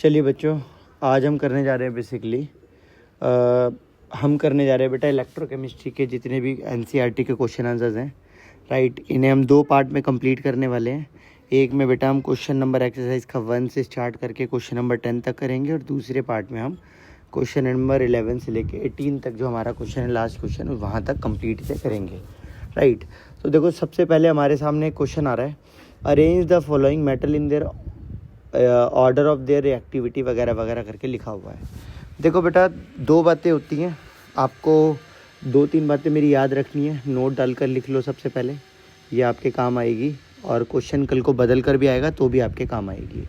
चलिए बच्चों, आज हम करने जा रहे हैं हम करने जा रहे हैं बेटा इलेक्ट्रोकेमिस्ट्री के जितने भी एनसीईआरटी के क्वेश्चन आंसर्स हैं, राइट। इन्हें हम 2 पार्ट में कंप्लीट करने वाले हैं। एक में बेटा हम क्वेश्चन नंबर एक्सरसाइज का 1 से स्टार्ट करके क्वेश्चन नंबर 10 तक करेंगे, और दूसरे पार्ट में हम क्वेश्चन नंबर 11 से लेके 18 तक जो हमारा क्वेश्चन है, लास्ट क्वेश्चन, वहाँ तक कंप्लीट से करेंगे, राइट। तो देखो, सबसे पहले हमारे सामने एक क्वेश्चन आ रहा है, arrange the following metal in their order of their reactivity वगैरह वगैरह करके लिखा हुआ है। देखो बेटा, 2 बातें होती हैं, आपको 2-3 बातें मेरी याद रखनी है, नोट डालकर लिख लो सबसे पहले, ये आपके काम आएगी, और क्वेश्चन कल को बदल कर भी आएगा तो भी आपके काम आएगी।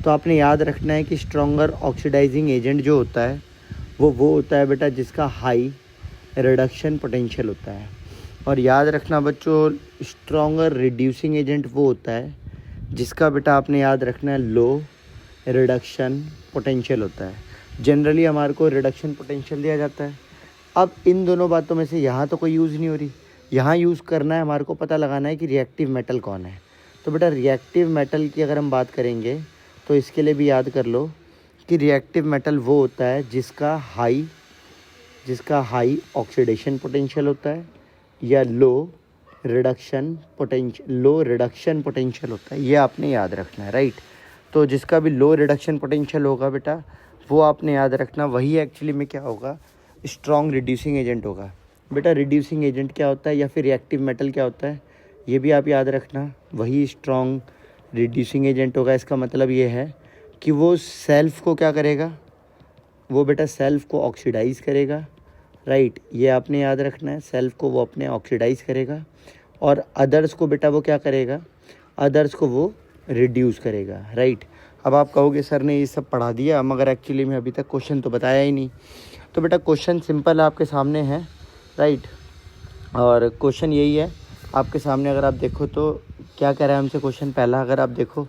तो आपने याद रखना है कि स्ट्रॉन्गर ऑक्सीडाइजिंग एजेंट जो होता है वो होता है बेटा जिसका हाई रिडक्शन पोटेंशियल होता है। और याद रखना बच्चों, स्ट्रॉन्गर रिड्यूसिंग एजेंट वो होता है जिसका बेटा आपने याद रखना है लो रिडक्शन पोटेंशियल होता है। जनरली हमारे को रिडक्शन पोटेंशियल दिया जाता है। अब इन दोनों बातों में से यहाँ तो कोई यूज़ नहीं हो रही, यहाँ यूज़ करना है, हमारे को पता लगाना है कि रिएक्टिव मेटल कौन है। तो बेटा रिएक्टिव मेटल की अगर हम बात करेंगे तो इसके लिए भी याद कर लो कि रिएक्टिव मेटल वो होता है जिसका हाई ऑक्सीडेशन पोटेंशियल होता है या लो रिडक्शन पोटेंशियल होता है। ये आपने याद रखना है, राइट। तो जिसका भी लो रिडक्शन पोटेंशियल होगा बेटा, वो आपने याद रखना, वही एक्चुअली में क्या होगा, स्ट्रॉन्ग रिड्यूसिंग एजेंट होगा। बेटा रिड्यूसिंग एजेंट क्या होता है या फिर रिएक्टिव मेटल क्या होता है, ये भी आप याद रखना, वही स्ट्रॉन्ग रिड्यूसिंग एजेंट होगा। इसका मतलब ये है कि वो सेल्फ को क्या करेगा, वो बेटा सेल्फ को ऑक्सीडाइज़ करेगा, राइट। ये आपने याद रखना है, सेल्फ को वो अपने ऑक्सीडाइज़ करेगा, और अदर्स को बेटा वो क्या करेगा, अदर्स को वो रिड्यूस करेगा, राइट। अब आप कहोगे सर ने ये सब पढ़ा दिया, मगर एक्चुअली में अभी तक क्वेश्चन तो बताया ही नहीं। तो बेटा क्वेश्चन सिंपल आपके सामने है, राइट। और क्वेश्चन यही है आपके सामने। अगर आप देखो तो क्या कह रहा है हमसे क्वेश्चन पहला, अगर आप देखो,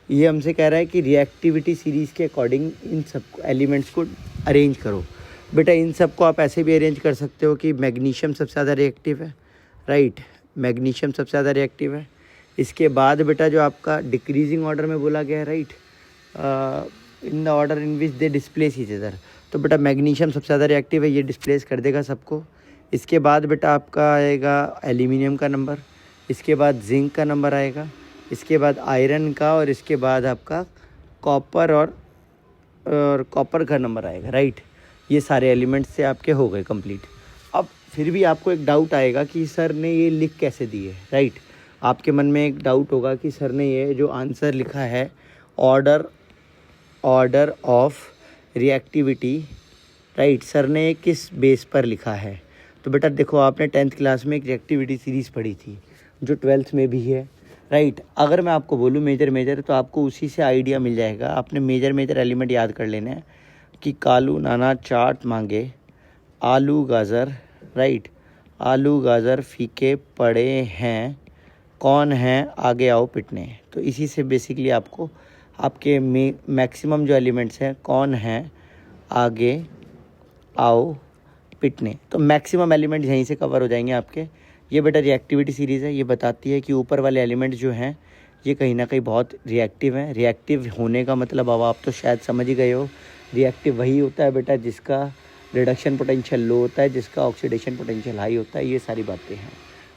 ये हमसे कह रहा है कि रिएक्टिविटी सीरीज़ के अकॉर्डिंग इन सब एलिमेंट्स को अरेंज करो। बेटा इन सब को आप ऐसे भी अरेंज कर सकते हो कि मैग्नीशियम सबसे ज़्यादा रिएक्टिव है, राइट, मैग्नीशियम सबसे ज़्यादा रिएक्टिव है। इसके बाद बेटा जो आपका डिक्रीजिंग ऑर्डर में बोला गया है, right, in the order in which they displace each other, तो बेटा मैग्नीशियम सबसे ज़्यादा रिएक्टिव है, ये डिस्प्लेस कर देगा सबको। इसके बाद बेटा आपका आएगा एल्यूमिनियम का नंबर, इसके बाद जिंक का नंबर आएगा, इसके बाद आयरन का, और इसके बाद आपका कॉपर और कॉपर का नंबर आएगा, राइट। ये सारे एलिमेंट्स से आपके हो गए कंप्लीट। अब फिर भी आपको एक डाउट आएगा कि सर ने ये लिख कैसे दिए, राइट। आपके मन में एक डाउट होगा कि सर ने ये जो आंसर लिखा है order of reactivity, right, sir ने किस बेस पर लिखा है। तो बेटा देखो, आपने 10th क्लास में एक रिएक्टिविटी सीरीज़ पढ़ी थी जो 12th में भी है, राइट। अगर मैं आपको बोलूँ मेजर तो आपको उसी से आइडिया मिल जाएगा। आपने मेजर एलिमेंट याद कर लेना है कि कालू नाना चाट मांगे, आलू गाजर, राइट, आलू गाजर फीके पड़े हैं, कौन है आगे आओ पिटने। तो इसी से बेसिकली आपको आपके मैक्सिमम जो एलिमेंट्स हैं, कौन है आगे आओ पिटने, तो मैक्सिमम एलिमेंट यहीं से कवर हो जाएंगे आपके। ये बेटा रिएक्टिविटी सीरीज़ है, ये बताती है कि ऊपर वाले एलिमेंट जो हैं ये कहीं ना कहीं बहुत रिएक्टिव हैं। रिएक्टिव होने का मतलब अब आप तो शायद समझ ही गए हो, रिएक्टिव वही होता है बेटा जिसका रिडक्शन पोटेंशियल लो होता है, जिसका ऑक्सीडेशन पोटेंशियल हाई होता है। ये सारी बातें हैं,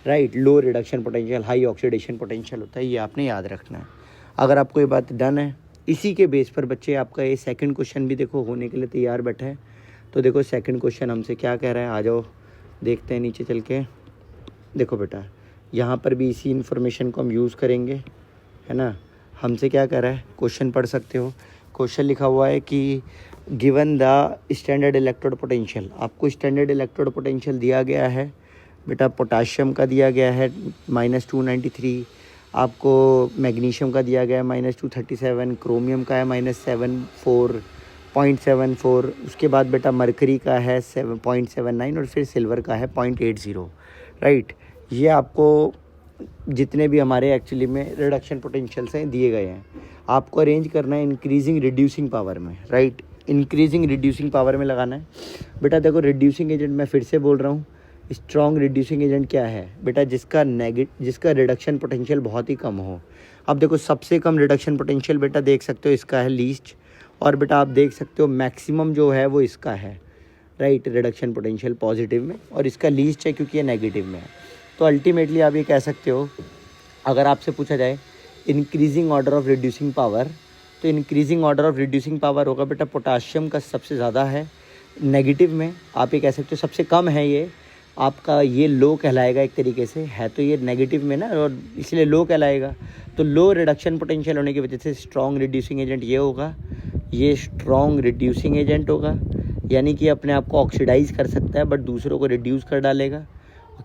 right. Low reduction potential, high oxidation potential होता है, ये आपने याद रखना है। अगर आपको ये बात डन है, इसी के बेस पर बच्चे आपका ये सेकंड क्वेश्चन भी देखो होने के लिए तैयार बैठा है। तो देखो सेकंड क्वेश्चन हमसे क्या कह रहा है, आ जाओ देखते हैं नीचे चल के। देखो बेटा, यहाँ पर भी इसी इन्फॉर्मेशन को हम यूज़ करेंगे, है ना। हमसे क्या कह रहा है, क्वेश्चन पढ़ सकते हो। क्वेश्चन लिखा हुआ है कि given the standard electrode potential, आपको स्टैंडर्ड इलेक्ट्रोड पोटेंशियल दिया गया है बेटा, पोटाशियम का दिया गया है -293, आपको मैग्नीशियम का दिया गया है -237, क्रोमियम का है -0.74, उसके बाद बेटा मरकरी का है 7.79, और फिर सिल्वर का है 0.80, राइट। ये आपको जितने भी हमारे एक्चुअली में रिडक्शन पोटेंशियल्स हैं दिए गए हैं, आपको अरेंज करना है इंक्रीजिंग रिड्यूसिंग पावर में, राइट, इंक्रीजिंग रिड्यूसिंग पावर में लगाना है। बेटा देखो, रिड्यूसिंग एजेंट मैं फिर से बोल रहा हूँ, स्ट्रॉन्ग रिड्यूसिंग एजेंट क्या है बेटा, जिसका रिडक्शन पोटेंशियल बहुत ही कम हो। अब देखो, सबसे कम रिडक्शन पोटेंशियल बेटा देख सकते हो इसका है लीस्ट, और बेटा आप देख सकते हो मैक्सिमम जो है वो इसका है, राइट, रिडक्शन पोटेंशियल पॉजिटिव में, और इसका लीस्ट है क्योंकि ये नेगेटिव में है। तो अल्टीमेटली आप ये कह सकते हो, अगर आपसे पूछा जाए increasing order of reducing power, तो increasing order of reducing power होगा बेटा पोटाशियम का सबसे ज़्यादा है नेगेटिव में, आप ये कह सकते हो सबसे कम है ये आपका, ये लो कहलाएगा एक तरीके से, है तो ये नेगेटिव में ना, और इसलिए लो कहलाएगा। तो लो रिडक्शन पोटेंशियल होने की वजह से स्ट्रॉन्ग रिड्यूसिंग एजेंट ये होगा, ये स्ट्रॉन्ग रिड्यूसिंग एजेंट होगा, यानी कि अपने आप को ऑक्सीडाइज कर सकता है बट दूसरों को रिड्यूस कर डालेगा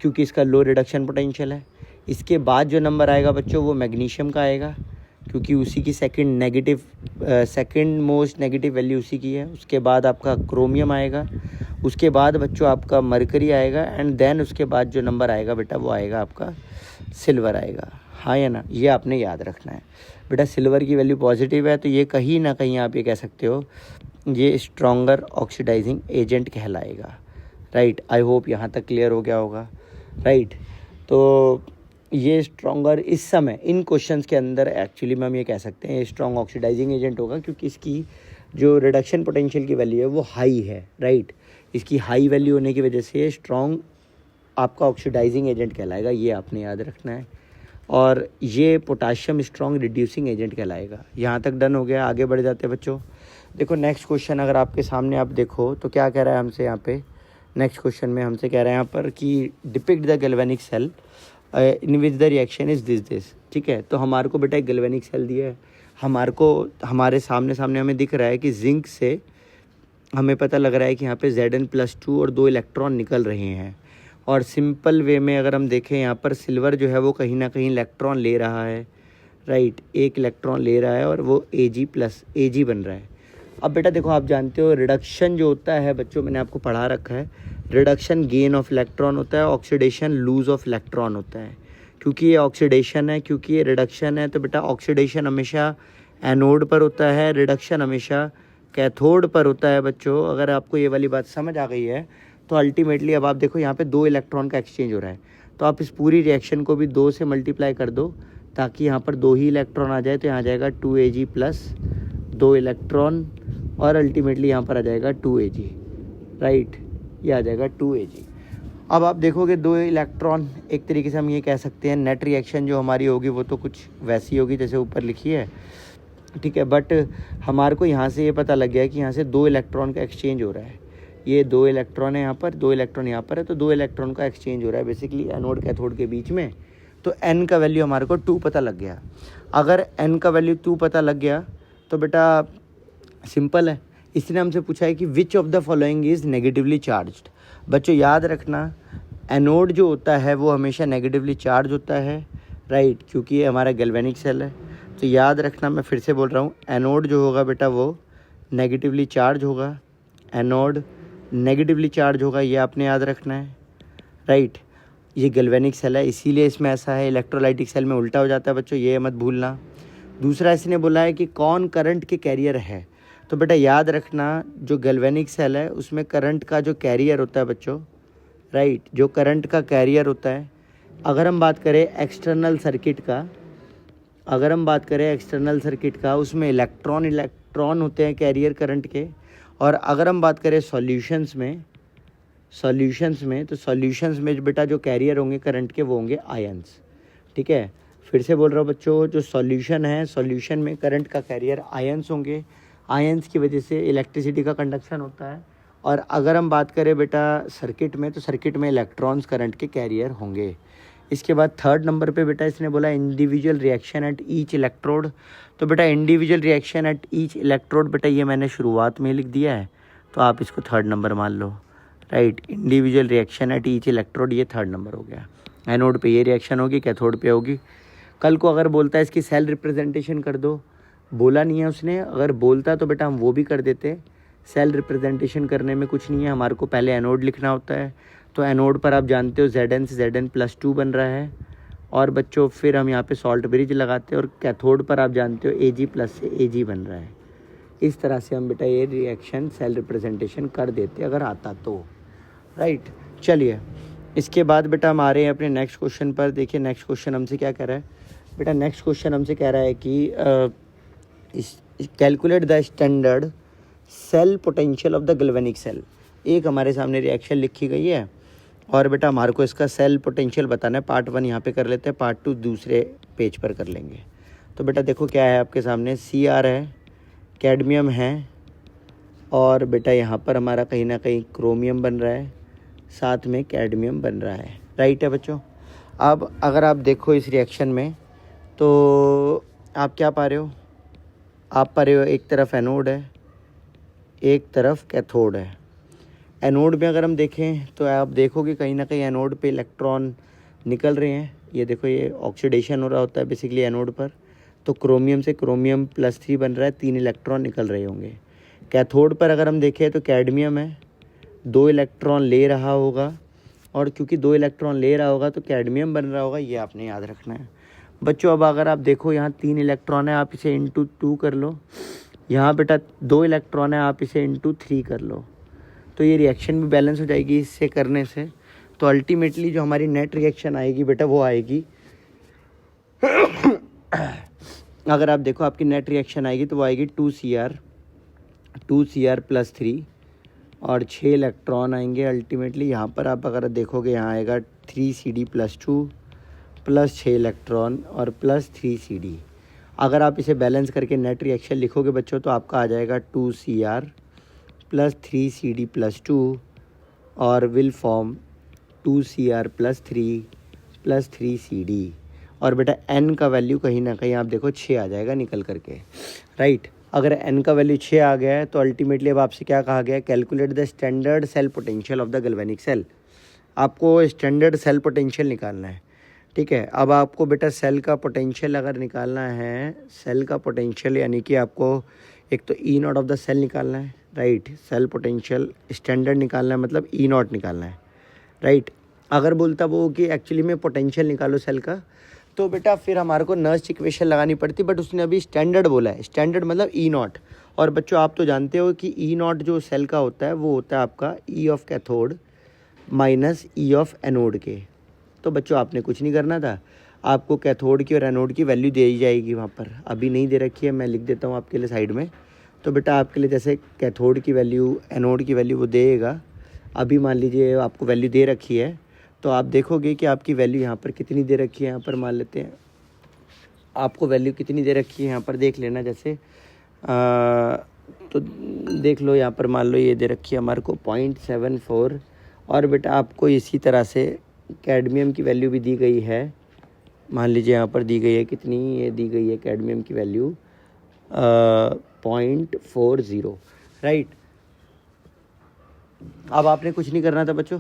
क्योंकि इसका लो रिडक्शन पोटेंशियल है। इसके बाद जो नंबर आएगा बच्चों वो मैग्नीशियम का आएगा क्योंकि उसी की सेकंड मोस्ट नेगेटिव वैल्यू उसी की है। उसके बाद आपका क्रोमियम आएगा, उसके बाद बच्चों आपका मरकरी आएगा, एंड देन उसके बाद जो नंबर आएगा बेटा वो आएगा आपका सिल्वर आएगा। हाँ या ना, ये आपने याद रखना है बेटा। सिल्वर की वैल्यू पॉजिटिव है तो ये कहीं ना कहीं आप ये कह सकते हो ये स्ट्रॉन्गर ऑक्सीडाइजिंग एजेंट कहलाएगा, राइट। आई होप यहाँ तक क्लियर हो गया होगा, राइट। तो ये स्ट्रॉन्गर इस समय इन क्वेश्चंस के अंदर एक्चुअली में हम ये कह सकते हैं स्ट्रॉन्ग ऑक्सीडाइजिंग एजेंट होगा क्योंकि इसकी जो रिडक्शन पोटेंशियल की वैल्यू है वो हाई है, राइट। इसकी हाई वैल्यू होने की वजह से स्ट्रॉन्ग आपका ऑक्सीडाइजिंग एजेंट कहलाएगा, ये आपने याद रखना है। और ये पोटाशियम स्ट्रॉन्ग रिड्यूसिंग एजेंट कहलाएगा। यहाँ तक डन हो गया, आगे बढ़ जाते हैं बच्चों। देखो नेक्स्ट क्वेश्चन अगर आपके सामने आप देखो तो क्या कह रहा है हमसे यहाँ पे, नेक्स्ट क्वेश्चन में हमसे कह रहा है यहाँ पर कि depict the galvanic cell in which the reaction is this, ठीक है। तो हमारे को बेटा एक गैल्वेनिक सेल दिया है, हमारे सामने हमें दिख रहा है कि जिंक से हमें पता लग रहा है कि यहाँ पे Zn+2 और 2 इलेक्ट्रॉन निकल रहे हैं। और सिंपल वे में अगर हम देखें यहाँ पर सिल्वर जो है वो कहीं ना कहीं इलेक्ट्रॉन ले रहा है, राइट, एक इलेक्ट्रॉन ले रहा है और वो Ag बन रहा है। अब बेटा देखो आप जानते हो रिडक्शन जो होता है बच्चों, मैंने आपको पढ़ा रखा है, रिडक्शन गेन ऑफ इलेक्ट्रॉन होता है, ऑक्सीडेशन लूज ऑफ इलेक्ट्रॉन होता है। क्योंकि ये ऑक्सीडेशन है, क्योंकि ये रिडक्शन है, तो बेटा ऑक्सीडेशन हमेशा एनोड पर होता है, रिडक्शन हमेशा कैथोड पर होता है बच्चों। अगर आपको ये वाली बात समझ आ गई है तो अल्टीमेटली अब आप देखो यहाँ पे 2 इलेक्ट्रॉन का एक्सचेंज हो रहा है, तो आप इस पूरी रिएक्शन को भी 2 से मल्टीप्लाई कर दो ताकि यहाँ पर 2 ही इलेक्ट्रॉन आ जाए। तो यहाँ आ जाएगा 2Ag प्लस 2 इलेक्ट्रॉन और अल्टीमेटली यहाँ पर आ जाएगा 2Ag, राइट, ये आ जाएगा 2Ag। अब आप देखोगे 2 इलेक्ट्रॉन, एक तरीके से हम ये कह सकते हैं नेट रिएक्शन जो हमारी होगी वो तो कुछ वैसी होगी जैसे ऊपर लिखी है, ठीक है। बट हमारे को यहाँ से ये पता लग गया कि यहाँ से 2 इलेक्ट्रॉन का एक्सचेंज हो रहा है। ये 2 इलेक्ट्रॉन है यहाँ पर, 2 इलेक्ट्रॉन यहाँ पर है, तो 2 इलेक्ट्रॉन का एक्सचेंज हो रहा है बेसिकली एनोड कैथोड के बीच में। तो n का वैल्यू हमारे को 2 पता लग गया। अगर n का वैल्यू 2 पता लग गया तो बेटा सिंपल है, इसने हमसे पूछा है कि which of the following is negatively charged. बच्चों याद रखना एनोड जो होता है वो हमेशा नेगेटिवली चार्ज होता है, राइट, क्योंकि ये हमारा गैल्वेनिक सेल है। तो याद रखना, मैं फिर से बोल रहा हूँ, एनोड जो होगा बेटा वो नेगेटिवली चार्ज होगा, एनोड नेगेटिवली चार्ज होगा, ये आपने याद रखना है, राइट। ये गैल्वेनिक सेल है इसीलिए इसमें ऐसा है, इलेक्ट्रोलाइटिक सेल में उल्टा हो जाता है बच्चों, ये मत भूलना। दूसरा इसने बोला है कि कौन करंट के कैरियर है, तो बेटा याद रखना जो गैल्वेनिक सेल है उसमें करंट का जो कैरियर होता है बच्चों, राइट, जो करंट का कैरियर होता है, अगर हम बात करें एक्सटर्नल सर्किट का, उसमें इलेक्ट्रॉन होते हैं कैरियर करंट के। और अगर हम बात करें सॉल्यूशंस में तो सॉल्यूशंस में बेटा जो कैरियर होंगे करंट के वो होंगे आयंस, ठीक है। फिर से बोल रहा हूँ बच्चों, जो सॉल्यूशन है, सॉल्यूशन में करंट का कैरियर आयंस होंगे, आयंस की वजह से इलेक्ट्रिसिटी का कंडक्शन होता है। और अगर हम बात करें बेटा सर्किट में, तो सर्किट में इलेक्ट्रॉन्स करंट के कैरियर होंगे। इसके बाद 3rd नंबर पे बेटा इसने बोला individual reaction at each electrode. तो बेटा individual reaction at each electrode बेटा ये मैंने शुरुआत में लिख दिया है, तो आप इसको 3rd नंबर मान लो, right. Individual reaction at each electrode ये 3rd नंबर हो गया। एनोड पे ये रिएक्शन होगी, कैथोड पे होगी। कल को अगर बोलता है इसकी सेल रिप्रेजेंटेशन कर दो, बोला नहीं है उसने, अगर बोलता तो बेटा हम वो भी कर देते। सेल रिप्रेजेंटेशन करने में कुछ नहीं है, हमारे को पहले एनोड लिखना होता है। तो एनोड पर आप जानते हो Zn से Zn+2 बन रहा है, और बच्चों फिर हम यहाँ पे सॉल्ट ब्रिज लगाते हैं, और कैथोड पर आप जानते हो Ag+ से Ag बन रहा है। इस तरह से हम बेटा ये रिएक्शन सेल रिप्रेजेंटेशन कर देते अगर आता तो, राइट। चलिए इसके बाद बेटा हम आ रहे हैं अपने नेक्स्ट क्वेश्चन पर। देखिए नेक्स्ट क्वेश्चन हमसे क्या कह रहा है बेटा, नेक्स्ट क्वेश्चन हमसे कह रहा है कि calculate the standard cell potential of the galvanic cell. एक हमारे सामने रिएक्शन लिखी गई है और बेटा हमारे को इसका सेल पोटेंशियल बताना है। पार्ट 1 यहाँ पे कर लेते हैं, पार्ट 2 दूसरे पेज पर कर लेंगे। तो बेटा देखो क्या है आपके सामने, Cr है, कैडमियम है और बेटा यहाँ पर हमारा कहीं ना कहीं क्रोमियम बन रहा है, साथ में कैडमियम बन रहा है। राइट है बच्चों। अब अगर आप देखो इस रिएक्शन में तो आप क्या पा रहे हो, आप पा रहे हो एक तरफ एनोड है, एक तरफ कैथोड है। एनोड में अगर हम देखें तो आप देखोगे कहीं ना कहीं एनोड पे इलेक्ट्रॉन निकल रहे हैं। ये देखो ये ऑक्सीडेशन हो रहा होता है बेसिकली एनोड पर, तो क्रोमियम से क्रोमियम +3 बन रहा है, 3 इलेक्ट्रॉन निकल रहे होंगे। कैथोड पर अगर हम देखें तो कैडमियम है, 2 इलेक्ट्रॉन ले रहा होगा और क्योंकि 2 इलेक्ट्रॉन ले रहा होगा तो कैडमियम बन रहा होगा, ये आपने याद रखना है बच्चों। अब अगर आप देखो यहाँ 3 इलेक्ट्रॉन है, आप इसे इंटू 2 कर लो। यहाँ बेटा 2 इलेक्ट्रॉन है, आप इसे इंटू 3 कर लो, तो ये रिएक्शन भी बैलेंस हो जाएगी इससे करने से। तो अल्टीमेटली जो हमारी नेट रिएक्शन आएगी बेटा वो आएगी अगर आप देखो आपकी नेट रिएक्शन आएगी तो वो आएगी 2Cr +3 और 6 इलेक्ट्रॉन आएंगे अल्टीमेटली। यहाँ पर आप अगर देखोगे यहाँ आएगा 3Cd +2 प्लस 6 इलेक्ट्रॉन और +3Cd। अगर आप इसे बैलेंस करके नेट रिएक्शन लिखोगे बच्चों तो आपका आ जाएगा 2Cr +3Cd +2 और विल फॉर्म 2Cr +3 +3Cd। और बेटा n का वैल्यू कहीं ना कहीं आप देखो 6 आ जाएगा निकल करके। राइट, अगर n का वैल्यू 6 आ गया है तो अल्टीमेटली अब आपसे क्या कहा गया है, calculate the standard cell potential of the galvanic cell. आपको स्टैंडर्ड सेल पोटेंशियल निकालना है। ठीक है, अब आपको बेटा सेल का पोटेंशियल अगर निकालना है, सेल का पोटेंशियल यानी कि आपको एक तो E0 ऑफ द सेल निकालना है। राइट, सेल पोटेंशियल स्टैंडर्ड निकालना है मतलब E0 निकालना है। राइट, अगर बोलता वो कि एक्चुअली में पोटेंशियल निकालो सेल का तो बेटा फिर हमारे को नर्स इक्वेशन लगानी पड़ती, बट उसने अभी स्टैंडर्ड बोला है। स्टैंडर्ड मतलब E0। और बच्चों आप तो जानते हो कि E0 जो सेल का होता है वो होता है आपका E of cathode minus E of anode के। तो बच्चों आपने कुछ नहीं करना था, आपको कैथोड की और एनोड की वैल्यू दे ही जाएगी वहाँ पर। अभी नहीं दे रखी है, मैं लिख देता हूँ आपके लिए साइड में। तो बेटा आपके लिए जैसे कैथोड की वैल्यू एनोड की वैल्यू वो देगा। अभी मान लीजिए आपको वैल्यू दे रखी है तो आप देखोगे कि आपकी वैल्यू यहाँ पर कितनी दे रखी है। यहाँ पर मान लेते हैं आपको वैल्यू कितनी दे रखी है, यहाँ पर देख लेना। जैसे तो देख लो यहाँ पर मान लो ये दे रखी है हमारे को 0.74। और बेटा आपको इसी तरह से कैडमियम की वैल्यू भी दी गई है। मान लीजिए यहाँ पर दी गई है कितनी, ये दी गई है कैडमियम की वैल्यू 0.40। राइट, अब आपने कुछ नहीं करना था बच्चों।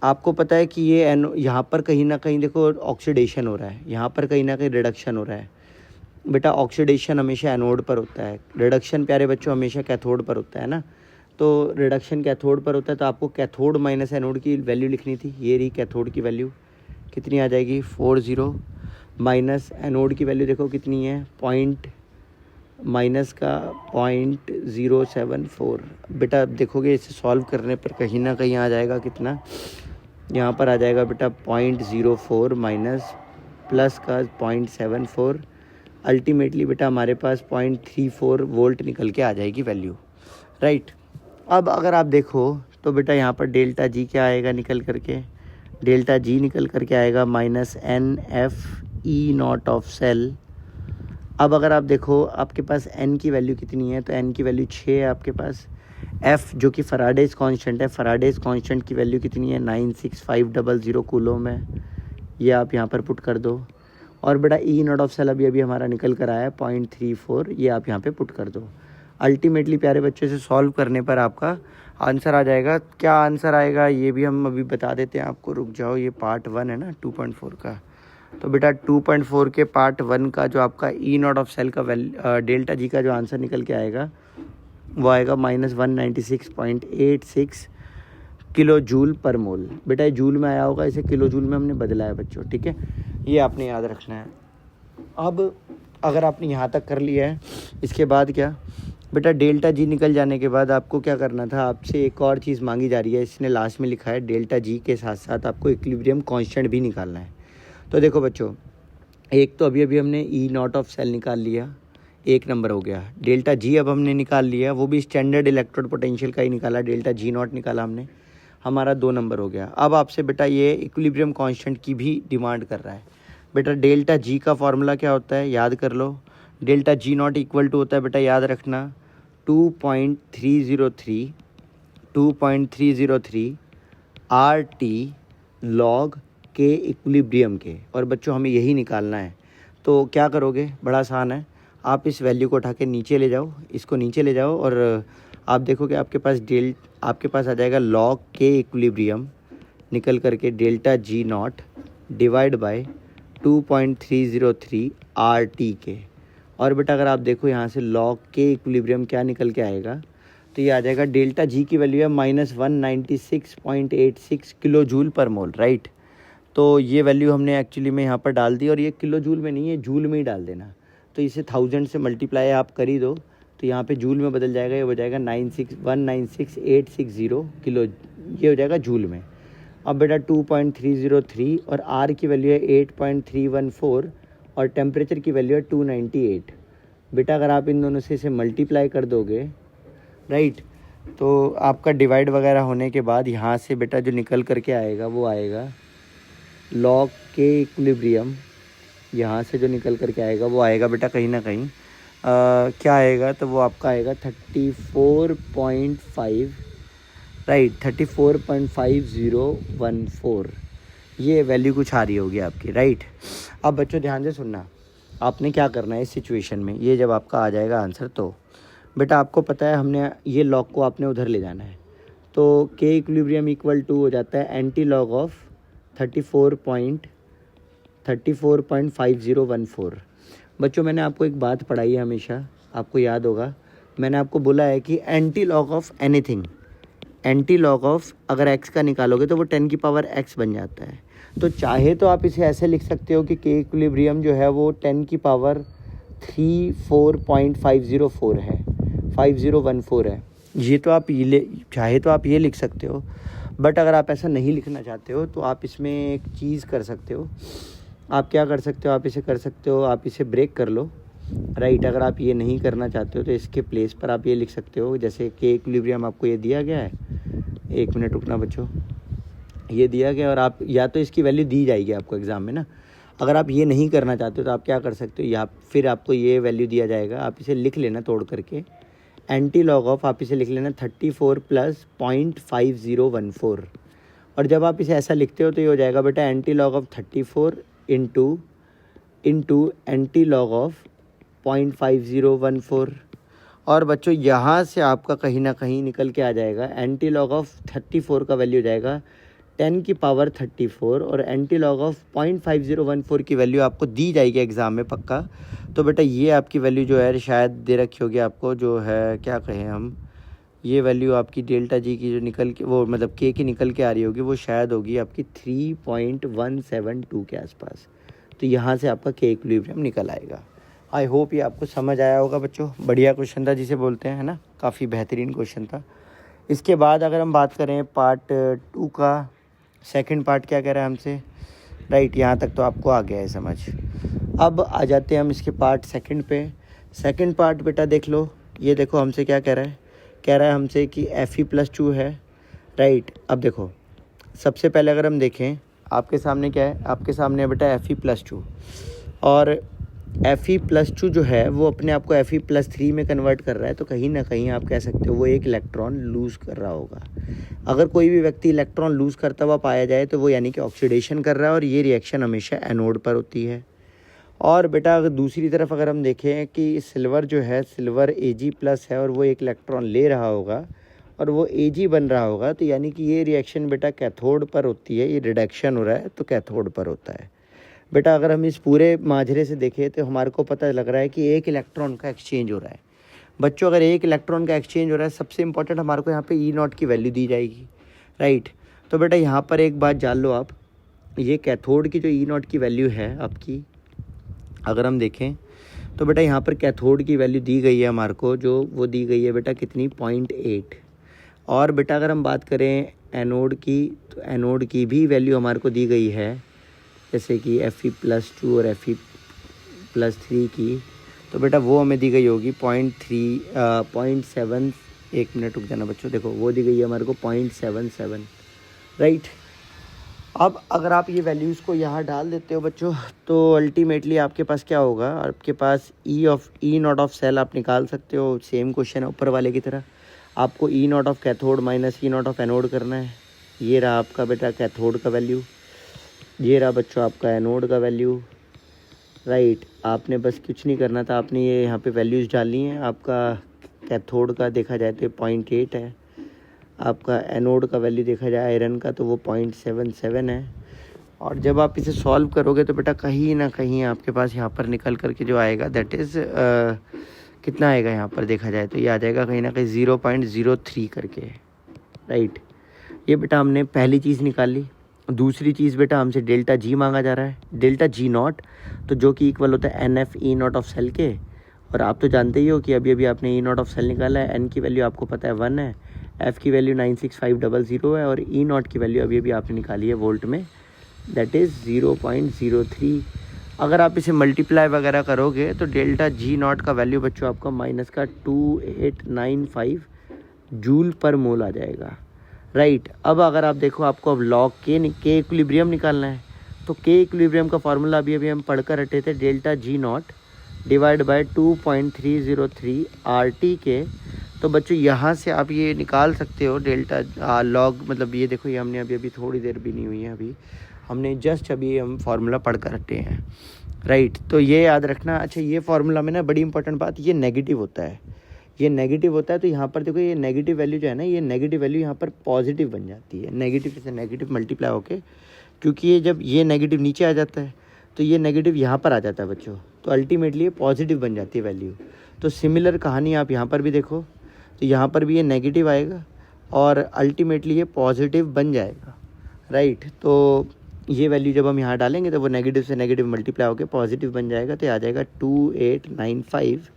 आपको पता है कि ये यहाँ पर कहीं ना कहीं देखो ऑक्सीडेशन हो रहा है, यहाँ पर कहीं ना कहीं रिडक्शन हो रहा है। बेटा ऑक्सीडेशन हमेशा एनोड पर होता है, रिडक्शन प्यारे बच्चों हमेशा कैथोड पर होता है ना। तो रिडक्शन कैथोड पर होता है तो आपको कैथोड माइनस एनोड की वैल्यू लिखनी थी। ये रही कैथोड की वैल्यू कितनी आ जाएगी 40 माइनस एनोड की वैल्यू देखो कितनी है माइनस का 0.074। बेटा अब देखोगे इसे सॉल्व करने पर कहीं ना कहीं आ जाएगा कितना, यहाँ पर आ जाएगा बेटा 0.04 माइनस प्लस का 0.74। अल्टीमेटली बेटा हमारे पास 0.34 वोल्ट निकल के आ जाएगी वैल्यू। राइट, अब अगर आप देखो तो बेटा यहाँ पर डेल्टा जी क्या आएगा निकल करके, डेल्टा जी निकल करके आएगा -NFE0 ऑफ सेल। अब अगर आप देखो आपके पास n की वैल्यू कितनी है, तो n की वैल्यू 6 है आपके पास। f जो कि फराडेज कांस्टेंट है, फराडेज कांस्टेंट की वैल्यू कितनी है 96500 कूलोम है, ये आप यहाँ पर पुट कर दो। और बेटा E0 ऑफ सेल अभी हमारा निकल कर आया है 0.34, ये आप यहाँ पे पुट कर दो। अल्टीमेटली प्यारे बच्चों से सॉल्व करने पर आपका आंसर आ जाएगा। क्या आंसर आएगा ये भी हम अभी बता देते हैं आपको, रुक जाओ। ये पार्ट 1 है ना 2.4 का, तो बेटा 2.4 के पार्ट 1 का जो आपका E0 ऑफ सेल का डेल्टा जी का जो आंसर निकल के आएगा वो आएगा -196.86 किलो जूल पर मोल। बेटा ये जूल में आया होगा, इसे किलो जूल में हमने बदला है बच्चों। ठीक है, ये आपने याद रखना है। अब अगर आपने यहाँ तक कर लिया है, इसके बाद क्या बेटा डेल्टा जी निकल जाने के बाद आपको क्या करना था, आपसे एक और चीज़ मांगी जा रही है। इसने लास्ट में लिखा है डेल्टा जी के साथ साथ आपको इक्विलिब्रियम कांस्टेंट भी निकालना है। तो देखो बच्चों, एक तो अभी हमने E0 ऑफ सेल निकाल लिया, एक नंबर हो गया। डेल्टा जी अब हमने निकाल लिया, वो भी स्टैंडर्ड इलेक्ट्रोड पोटेंशियल का ही निकाला, डेल्टा जी नॉट निकाला हमने, हमारा 2 नंबर हो गया। अब आपसे बेटा ये इक्विलिब्रियम कांस्टेंट की भी डिमांड कर रहा है। बेटा डेल्टा जी का फॉर्मूला क्या होता है, याद कर लो। Delta G not equal to होता है बेटा, याद रखना, 2.303 आर टी लॉग के इक्विलिब्रियम के। और बच्चों हमें यही निकालना है, तो क्या करोगे, बड़ा आसान है। आप इस वैल्यू को उठा के नीचे ले जाओ, इसको नीचे ले जाओ, और आप देखोगे आपके पास आ जाएगा लॉग के इक्विलिब्रियम निकल करके delta G not divide by 2.303 R T के। और बेटा अगर आप देखो यहाँ से लॉग के इक्विलिब्रियम क्या निकल के आएगा, तो ये आ जाएगा डेल्टा जी की वैल्यू है -196.86 किलो जूल पर मोल, राइट। तो ये वैल्यू हमने एक्चुअली में यहाँ पर डाल दी, और ये किलो जूल में नहीं है, जूल में ही डाल देना। तो इसे 1000 से मल्टीप्लाई आप कर ही दो, तो यहाँ पे जूल में बदल जाएगा, ये हो जाएगा 196.860 किलो, ये हो जाएगा जूल में। अब बेटा 2.303 और आर की वैल्यू है 8.314 और टेम्परेचर की वैल्यू है 298। बेटा अगर आप इन दोनों से इसे मल्टीप्लाई कर दोगे, राइट, तो आपका डिवाइड वगैरह होने के बाद यहाँ से बेटा जो निकल करके आएगा वो आएगा लॉग के इक्विलिब्रियम, यहाँ से जो निकल करके आएगा वो आएगा बेटा कहीं ना कहीं क्या आएगा, तो वो आपका आएगा 34.5, राइट, 34.5014। ये वैल्यू कुछ आ रही होगी आपकी, राइट। अब बच्चों ध्यान से सुनना, आपने क्या करना है इस सिचुएशन में, ये जब आपका आ जाएगा आंसर, तो बेटा आपको पता है हमने ये लॉग को आपने उधर ले जाना है, तो के इक्विलिब्रियम इक्वल टू हो जाता है एंटी लॉग ऑफ 34.5014। बच्चों मैंने आपको एक बात पढ़ाई है हमेशा, आपको याद होगा, मैंने आपको बोला है कि anti log of anything, anti log of अगर x का निकालोगे तो वो 10 की पावर x बन जाता है। तो चाहे तो आप इसे ऐसे लिख सकते हो कि के इक्विलिब्रियम जो है वो 10 की पावर 34.504 है, 5014 है। ये तो आप चाहे तो आप ये लिख सकते हो, बट अगर आप ऐसा नहीं लिखना चाहते हो तो आप इसमें एक चीज़ कर सकते हो। आप क्या कर सकते हो, आप इसे कर सकते हो, आप इसे ब्रेक कर लो, राइट। अगर आप ये नहीं करना चाहते हो तो इसके प्लेस पर आप ये लिख सकते हो, जैसे के इक्विलिब्रियम आपको ये दिया गया है, 1 मिनट रुकना बच्चों, ये दिया गया, और आप या तो इसकी वैल्यू दी जाएगी आपको एग्ज़ाम में ना। अगर आप ये नहीं करना चाहते हो तो आप क्या कर सकते हो, या फिर आपको ये वैल्यू दिया जाएगा, आप इसे लिख लेना तोड़ करके, एंटी लॉग ऑफ आप इसे लिख लेना 34 + 0.5014। और जब आप इसे ऐसा लिखते हो तो ये हो जाएगा बेटा anti log of 34 into anti log of 0.5014। और बच्चों यहाँ से आपका कहीं ना कहीं निकल के आ जाएगा एंटी लॉग ऑफ 34 का वैल्यू हो जाएगा 10 की पावर 34, और एंटी लॉग ऑफ 0.5014 की वैल्यू आपको दी जाएगी एग्ज़ाम में पक्का। तो बेटा ये आपकी वैल्यू जो है शायद दे रखी होगी आपको, जो है क्या कहें हम, ये वैल्यू आपकी डेल्टा जी की जो निकल के वो मतलब के की निकल के आ रही होगी, वो शायद होगी आपकी 3.172 के आसपास। तो यहाँ से आपका के इक्विलिब्रियम निकल आएगा। आई होप ये आपको समझ आया होगा बच्चों, बढ़िया क्वेश्चन था जिसे बोलते हैं, है ना, काफ़ी बेहतरीन क्वेश्चन था। इसके बाद अगर हम बात करें पार्ट 2 का, सेकंड पार्ट क्या कह रहा है हमसे, राइट, यहाँ तक तो आपको आ गया है समझ। अब आ जाते हैं हम इसके पार्ट सेकंड पे। सेकंड पार्ट बेटा देख लो, ये देखो हमसे क्या कह रहा है हमसे कि Fe+2 है, राइट। अब देखो सबसे पहले अगर हम देखें, आपके सामने क्या है, आपके सामने है बेटा Fe+2, और Fe+2 जो है वो अपने आप को Fe+3 में कन्वर्ट कर रहा है, तो कहीं ना कहीं आप कह सकते हो वो एक इलेक्ट्रॉन लूज़ कर रहा होगा। अगर कोई भी व्यक्ति इलेक्ट्रॉन लूज़ करता हुआ पाया जाए तो वो यानी कि ऑक्सीडेशन कर रहा है, और ये रिएक्शन हमेशा एनोड पर होती है। और बेटा अगर दूसरी तरफ अगर हम देखें कि सिल्वर जो है, सिल्वर Ag+ है और वो एक इलेक्ट्रॉन ले रहा होगा और वो Ag बन रहा होगा, तो यानी कि ये रिएक्शन बेटा कैथोड पर होती है, ये रिडक्शन हो रहा है तो कैथोड पर होता है। बेटा अगर हम इस पूरे माजरे से देखें तो हमारे को पता लग रहा है कि एक इलेक्ट्रॉन का एक्सचेंज हो रहा है। बच्चों अगर एक इलेक्ट्रॉन का एक्सचेंज हो रहा है, सबसे इंपॉर्टेंट हमारे को यहाँ पे E0 की वैल्यू दी जाएगी, राइट। तो बेटा यहाँ पर एक बात जान लो आप, ये कैथोड की जो E0 की वैल्यू है आपकी, अगर हम देखें तो बेटा यहाँ पर कैथोड की वैल्यू दी गई है हमारे को, जो वो दी गई है बेटा कितनी, 0.8। और बेटा अगर हम बात करें एनोड की, तो एनोड की भी वैल्यू हमारे को दी गई है, जैसे कि Fe+2 और Fe+3 की। तो बेटा वो हमें दी गई होगी 0.7, 1 मिनट रुक जाना बच्चों, देखो वो दी गई है हमारे को 0.77, राइट। अब अगर आप ये वैल्यूज़ को यहाँ डाल देते हो बच्चों, तो अल्टीमेटली आपके पास क्या होगा, आपके पास ई नॉट ऑफ सेल आप निकाल सकते हो। सेम क्वेश्चन है ऊपर वाले की तरह, आपको E not of cathode minus E not of anode करना है। ये रहा आपका बेटा कैथोड का वैल्यू, ये रहा बच्चों आपका एनोड का वैल्यू, राइट। आपने बस कुछ नहीं करना था, आपने ये यहाँ पे वैल्यूज़ डालनी है। आपका कैथोड का देखा जाए तो 0.8 है, आपका एनोड का वैल्यू देखा जाए आयरन का तो वो 0.77 है। और जब आप इसे सॉल्व करोगे तो बेटा कहीं ना कहीं आपके पास यहाँ पर निकल करके जो आएगा दैट इज़ कितना आएगा, यहाँ पर देखा जाए तो ये आ जाएगा कहीं ना कहीं 0.03 करके, राइट। ये बेटा हमने पहली चीज़ निकाली। दूसरी चीज़ बेटा हमसे डेल्टा जी मांगा जा रहा है, डेल्टा जी नॉट, तो जो कि इक्वल होता है NF E not of cell के। और आप तो जानते ही हो कि अभी अभी आपने ई नॉट ऑफ सेल निकाला है, N की वैल्यू आपको पता है 1 है, F की वैल्यू 96500 है, और ई नॉट की वैल्यू अभी अभी आपने निकाली है वोल्ट में, दैट इज़ 0.03। अगर आप इसे मल्टीप्लाई वगैरह करोगे तो डेल्टा जी नॉट का वैल्यू बच्चों आपका माइनस का 2895 जूल पर मोल आ जाएगा, राइट। अब अगर आप देखो आपको अब लॉग के इक्विलिब्रियम निकालना है, तो के इक्विलिब्रियम का फार्मूला अभी अभी हम पढ़कर हटे थे, delta G not divide by 2.303 RT के। तो बच्चों यहाँ से आप ये निकाल सकते हो डेल्टा लॉग, मतलब ये देखो ये हमने अभी अभी थोड़ी देर भी नहीं हुई है, अभी हमने जस्ट अभी हम फार्मूला पढ़ कर हटे हैं, राइट। तो ये याद रखना। अच्छा ये फार्मूला में ना बड़ी इंपॉर्टेंट बात, ये नेगेटिव होता है, ये नेगेटिव होता है। तो यहाँ पर देखो ये नेगेटिव वैल्यू जो है ना, ये नेगेटिव वैल्यू यहाँ पर पॉजिटिव बन जाती है, नेगेटिव से नेगेटिव मल्टीप्लाई होके, क्योंकि ये जब ये नेगेटिव नीचे आ जाता है तो ये नेगेटिव यहाँ पर आ जाता है बच्चों, तो अल्टीमेटली ये पॉजिटिव बन जाती है वैल्यू। तो सिमिलर कहानी आप यहाँ पर भी देखो, तो यहाँ पर भी ये नेगेटिव आएगा और अल्टीमेटली ये पॉजिटिव बन जाएगा, राइट। तो ये वैल्यू जब हम यहाँ डालेंगे तो वो नेगेटिव से नेगेटिव मल्टीप्लाई होकर पॉजिटिव बन जाएगा, तो आ जाएगा 2895।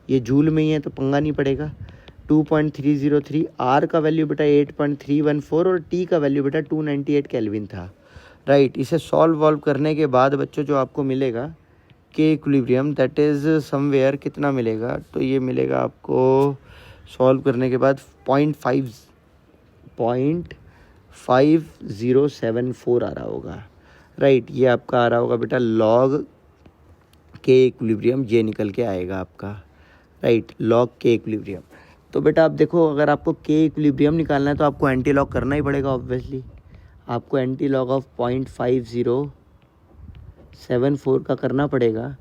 ये जूल में ही है तो पंगा नहीं पड़ेगा। 2.303, आर का वैल्यू बेटा 8.314 और टी का वैल्यू बेटा 298 केल्विन था, राइट। इसे वॉल्व करने के बाद बच्चों जो आपको मिलेगा के इक्विलिब्रियम दैट इज़ समवेयर कितना मिलेगा, तो ये मिलेगा आपको सॉल्व करने के बाद 0.5074 आ रहा होगा, राइट। ये आपका आ रहा होगा बेटा लॉग के इक्विलिब्रियम, ये निकल के आएगा आपका, राइट, लॉग के इक्विलिब्रियम। तो बेटा आप देखो अगर आपको के इक्विलिब्रियम निकालना है तो आपको एंटी लॉग करना ही पड़ेगा ऑब्वियसली। आपको एंटी लॉग ऑफ 0.5074 का करना पड़ेगा।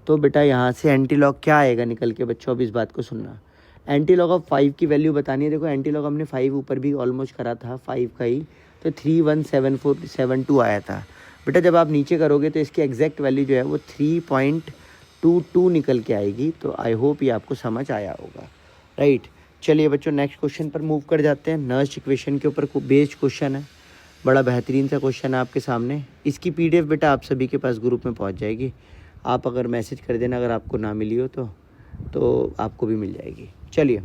तो बेटा यहाँ से एंटी लॉग क्या आएगा निकल के बच्चों, अब इस बात को सुनना। एंटी लॉग ऑफ 5 की वैल्यू बतानी है। देखो एंटी लॉग हमने 5 ऊपर भी ऑलमोस्ट करा था 5 का ही, तो 317472 आया था। बेटा जब आप नीचे करोगे तो इसकी एग्जैक्ट वैल्यू जो है वो 3.22 निकल के आएगी। तो आई होप ये आपको समझ आया होगा, राइट। चलिए बच्चों नेक्स्ट क्वेश्चन पर मूव कर जाते हैं। नर्स्ट इक्वेशन के ऊपर बेस्ड क्वेश्चन है, बड़ा बेहतरीन सा क्वेश्चन है आपके सामने। इसकी PDF बेटा आप सभी के पास ग्रुप में पहुंच जाएगी। आप अगर मैसेज कर देना अगर आपको ना मिली हो तो आपको भी मिल जाएगी। चलिए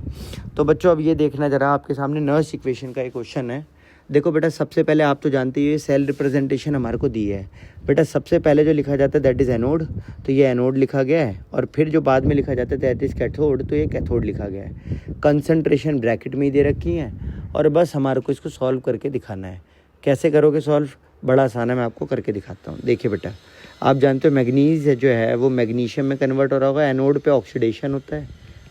तो बच्चों अब ये देखना ज़रा, आपके सामने नर्स्ट इक्वेशन का एक क्वेश्चन है। देखो बेटा सबसे पहले आप तो जानते ही सेल रिप्रेजेंटेशन हमारे को दी है। बेटा सबसे पहले जो लिखा जाता है दैट इज़ एनोड, तो ये एनोड लिखा गया है। और फिर जो बाद में लिखा जाता है दैट इज़ कैथोड, तो ये कैथोड लिखा गया है। कंसंट्रेशन ब्रैकेट में ही दे रखी है और बस हमारे को इसको सॉल्व करके दिखाना है। कैसे करोगे सॉल्व, बड़ा आसान है, मैं आपको करके दिखाता हूँ। देखिए बेटा आप जानते हो मैग्नीज जो है वो मैग्नीशियम में कन्वर्ट हो रहा होगा, एनोड पे ऑक्सीडेशन होता है।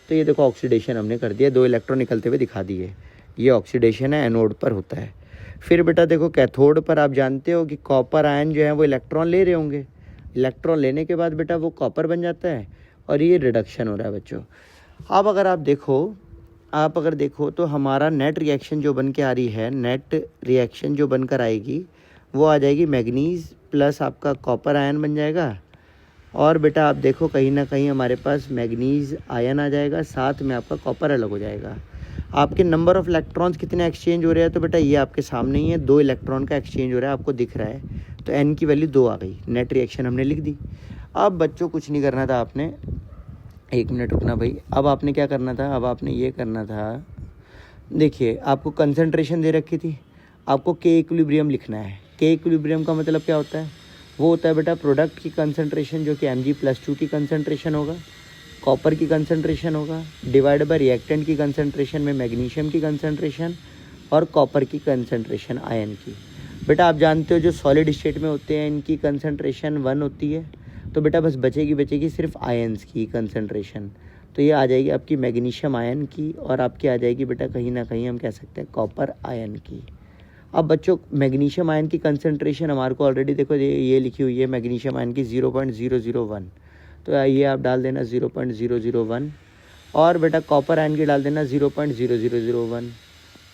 तो ये देखो ऑक्सीडेशन हमने कर दिया, 2 इलेक्ट्रॉन निकलते हुए दिखा दिए, ये ऑक्सीडेशन है, एनोड पर होता है। फिर बेटा देखो कैथोड पर आप जानते हो कि कॉपर आयन जो है वो इलेक्ट्रॉन ले रहे होंगे, इलेक्ट्रॉन लेने के बाद बेटा वो कॉपर बन जाता है और ये रिडक्शन हो रहा है बच्चों। अब अगर आप अगर देखो तो हमारा नेट रिएक्शन जो बन के आ रही है, नेट रिएक्शन जो बनकर आएगी वो आ जाएगी मैग्नीज प्लस आपका कॉपर आयन बन जाएगा। और बेटा आप देखो कहीं ना कहीं हमारे पास मैग्नीज आयन आ जाएगा, साथ में आपका कॉपर अलग हो जाएगा। आपके नंबर ऑफ इलेक्ट्रॉन्स कितने एक्सचेंज हो रहे हैं, तो बेटा ये आपके सामने ही है, 2 इलेक्ट्रॉन का एक्सचेंज हो रहा है, आपको दिख रहा है। तो n की वैल्यू 2 आ गई, नेट रिएक्शन हमने लिख दी। अब बच्चों कुछ नहीं करना था आपने, 1 मिनट रुकना भाई। अब आपने क्या करना था, अब आपने ये करना था, देखिए आपको कंसंट्रेशन दे रखी थी, आपको के इक्विलिब्रियम लिखना है। के इक्विलिब्रियम का मतलब क्या होता है, वो होता है बेटा प्रोडक्ट की कंसंट्रेशन जो कि Mg+2 की कंसंट्रेशन होगा, कॉपर की कंसंट्रेशन होगा डिवाइड बाय रिएक्टेंट की कंसंट्रेशन में मैग्नीशियम की कंसंट्रेशन और कॉपर की कंसंट्रेशन आयन की। बेटा आप जानते हो जो सॉलिड स्टेट में होते हैं इनकी कंसंट्रेशन 1 होती है, तो बेटा बस बचेगी सिर्फ आयन्स की कंसंट्रेशन। तो ये आ जाएगी आपकी मैग्नीशियम आयन की और आपकी आ जाएगी बेटा कहीं ना कहीं हम कह सकते हैं कॉपर आयन की। अब बच्चों मैग्नीशियम आयन की कंसंट्रेशन हमारे को ऑलरेडी देखो ये लिखी हुई है मैग्नीशियम आयन की 0.001, तो ये आप डाल देना 0.001 और बेटा कॉपर आयन की डाल देना 0.0001,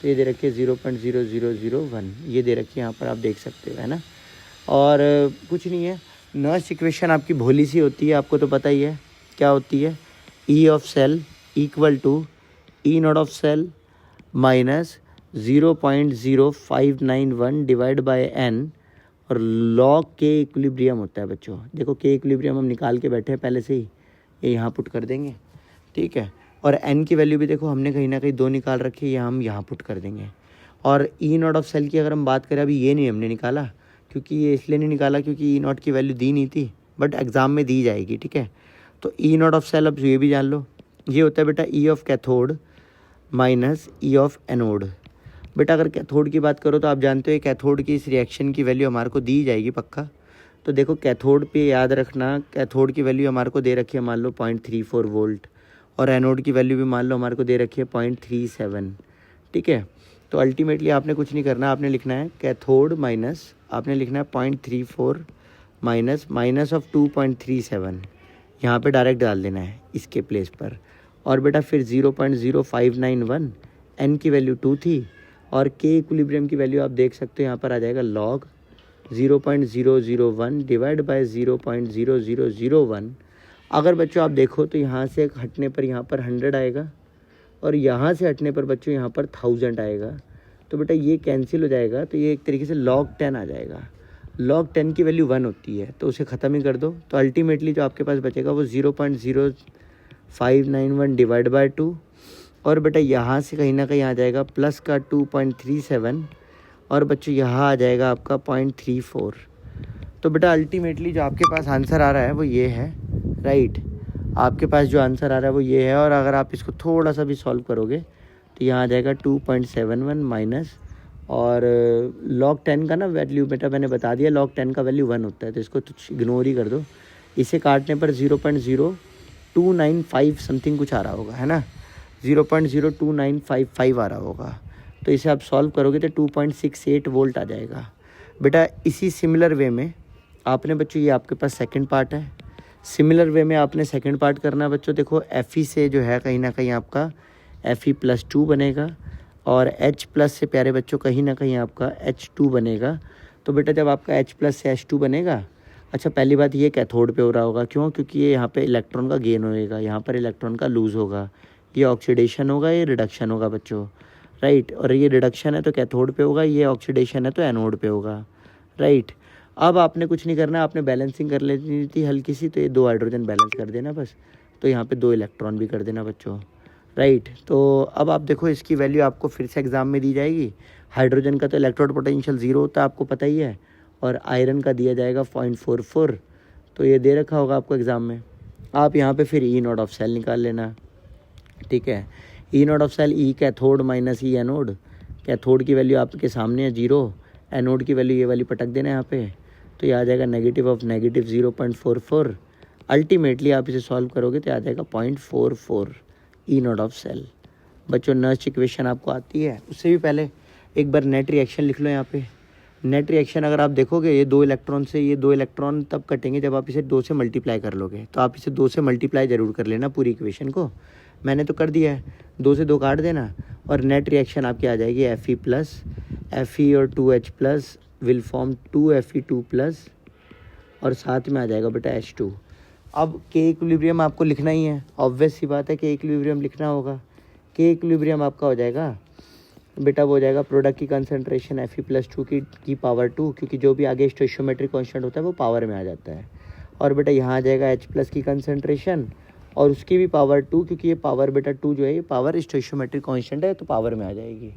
तो ये दे रखी है 0.0001, ये दे रखी है यहाँ पर आप देख सकते हो, है ना। और कुछ नहीं है, नर्स इक्वेशन आपकी भोली सी होती है, आपको तो पता ही है क्या होती है, E of cell equal to E not of cell minus 0.0591 divide by n और लॉग के इक्विलिब्रियम होता है बच्चों। देखो के इक्विलिब्रियम हम निकाल के बैठे हैं पहले से ही, ये यहाँ पुट कर देंगे, ठीक है। और एन की वैल्यू भी देखो हमने कहीं ना कहीं 2 निकाल रखी है, ये हम यहाँ पुट कर देंगे। और ई नॉट ऑफ सेल की अगर हम बात करें, अभी ये नहीं हमने निकाला, क्योंकि ये इसलिए नहीं निकाला क्योंकि ई नॉट की वैल्यू दी नहीं थी, बट एग्ज़ाम में दी जाएगी, ठीक है। तो ई नॉट ऑफ सेल अब ये भी जान लो, ये होता है बेटा ई of cathode minus E of anode. बेटा अगर कैथोड की बात करो तो आप जानते हो कैथोड की इस रिएक्शन की वैल्यू हमारे को दी जाएगी पक्का। तो देखो कैथोड पे याद रखना, कैथोड की वैल्यू हमारे को दे रखी है मान लो 0.34 वोल्ट और एनोड की वैल्यू भी मान लो हमारे को दे रखी है 0.37, ठीक है। तो अल्टीमेटली आपने कुछ नहीं करना, आपने लिखना है कैथोड माइनस, आपने लिखना है 0.34 माइनस ऑफ 2.37, यहाँ पे डायरेक्ट डाल देना है इसके प्लेस पर। और बेटा फिर 0.0591, एन की वैल्यू 2 थी और के इक्विलिब्रियम की वैल्यू आप देख सकते हो यहाँ पर आ जाएगा लॉग 0.001 डिवाइड बाय 0.0001। अगर बच्चों आप देखो तो यहाँ से हटने पर यहाँ पर 100 आएगा और यहाँ से हटने पर बच्चों यहाँ पर 1000 आएगा, तो बेटा ये कैंसिल हो जाएगा, तो ये एक तरीके से log 10 आ जाएगा। log 10 की वैल्यू 1 होती है, तो उसे ख़त्म ही कर दो, तो अल्टीमेटली जो आपके पास बचेगा वो 0.0591 डिवाइड बाय 2 और बेटा यहाँ से कहीं ना कहीं आ जाएगा प्लस का 2.37 और बच्चों यहाँ आ जाएगा आपका 0.34। तो बेटा अल्टीमेटली जो आपके पास आंसर आ रहा है वो ये है, राइट। आपके पास जो आंसर आ रहा है वो ये है, और अगर आप इसको थोड़ा सा भी सॉल्व करोगे तो यहाँ आ जाएगा 2.71 माइनस और log 10 का ना वैल्यू बेटा मैंने बता दिया, log 10 का वैल्यू 1 होता है, तो इसको तो इग्नोर ही कर दो। इसे काटने पर 0.0295 समथिंग कुछ आ रहा होगा, है ना, 0.02955 आ रहा होगा। तो इसे आप सॉल्व करोगे तो 2.68 वोल्ट आ जाएगा। बेटा इसी सिमिलर वे में आपने बच्चों, ये आपके पास सेकंड पार्ट है, सिमिलर वे में आपने सेकंड पार्ट करना है बच्चों। देखो Fe से जो है कहीं ना कहीं आपका Fe+2 बनेगा और H+ से प्यारे बच्चों कहीं ना कहीं आपका H2 बनेगा। तो बेटा जब आपका H+ से H2 बनेगा, अच्छा पहली बात ये कैथोड पे हो रहा होगा, क्यों, क्योंकि ये यहाँ पे इलेक्ट्रॉन का गेन होएगा, यहाँ पर इलेक्ट्रॉन का लूज़ होगा, ये ऑक्सीडेशन होगा, ये रिडक्शन होगा बच्चों, राइट। और ये रिडक्शन है तो कैथोड पे होगा, ये ऑक्सीडेशन है तो एनोड पे होगा, राइट। अब आपने कुछ नहीं करना, आपने बैलेंसिंग कर लेनी थी हल्की सी, तो ये 2 हाइड्रोजन बैलेंस कर देना बस, तो यहाँ पे 2 इलेक्ट्रॉन भी कर देना बच्चों, राइट। तो अब आप देखो इसकी वैल्यू आपको फिर से एग्जाम में दी जाएगी। हाइड्रोजन का तो इलेक्ट्रोड पोटेंशियल 0 होता है, आपको पता ही है, और आयरन का दिया जाएगा 0.44, तो ये दे रखा होगा आपको एग्ज़ाम में। आप यहाँ पे फिर ई नॉट ऑफ सेल निकाल लेना, ठीक है। E not of cell E cathode minus E anode, cathode की वैल्यू आपके सामने है 0, एनोड की वैल्यू ये वाली पटक देना यहाँ पे, तो ये आ जाएगा नेगेटिव ऑफ नेगेटिव 0.44। अल्टीमेटली आप इसे सॉल्व करोगे तो आ जाएगा 0.44 ई नॉट ऑफ सेल। बच्चों नर्स इक्वेशन आपको आती है, उससे भी पहले एक बार नेट रिएक्शन लिख लो यहाँ पे। नेट रिएक्शन अगर आप देखोगे ये 2 इलेक्ट्रॉन से ये 2 इलेक्ट्रॉन तब कटेंगे जब आप इसे 2 से मल्टीप्लाई कर लोगे, तो आप इसे 2 से मल्टीप्लाई ज़रूर कर लेना पूरी इक्वेशन को, मैंने तो कर दिया है, 2 से 2 काट देना और नेट रिएक्शन आपकी आ जाएगी Fe और 2H+ विल फॉर्म 2Fe2+ और साथ में आ जाएगा बेटा H2। अब के इक्विलिब्रियम आपको लिखना ही है, ऑब्वियस सी बात है के इक्विलिब्रियम लिखना होगा। के इक्विलिब्रियम आपका हो जाएगा बेटा, वो हो जाएगा प्रोडक्ट की कंसंट्रेशन Fe+2 की पावर 2, क्योंकि जो भी आगे स्टोइशियोमेट्रिक कांस्टेंट होता है वो पावर में आ जाता है, और बेटा यहाँ आ जाएगा H+ की कंसंट्रेशन और उसकी भी पावर 2, क्योंकि ये पावर बेटा 2 जो है ये पावर स्टोइशियोमेट्रिक कांस्टेंट है, तो पावर में आ जाएगी।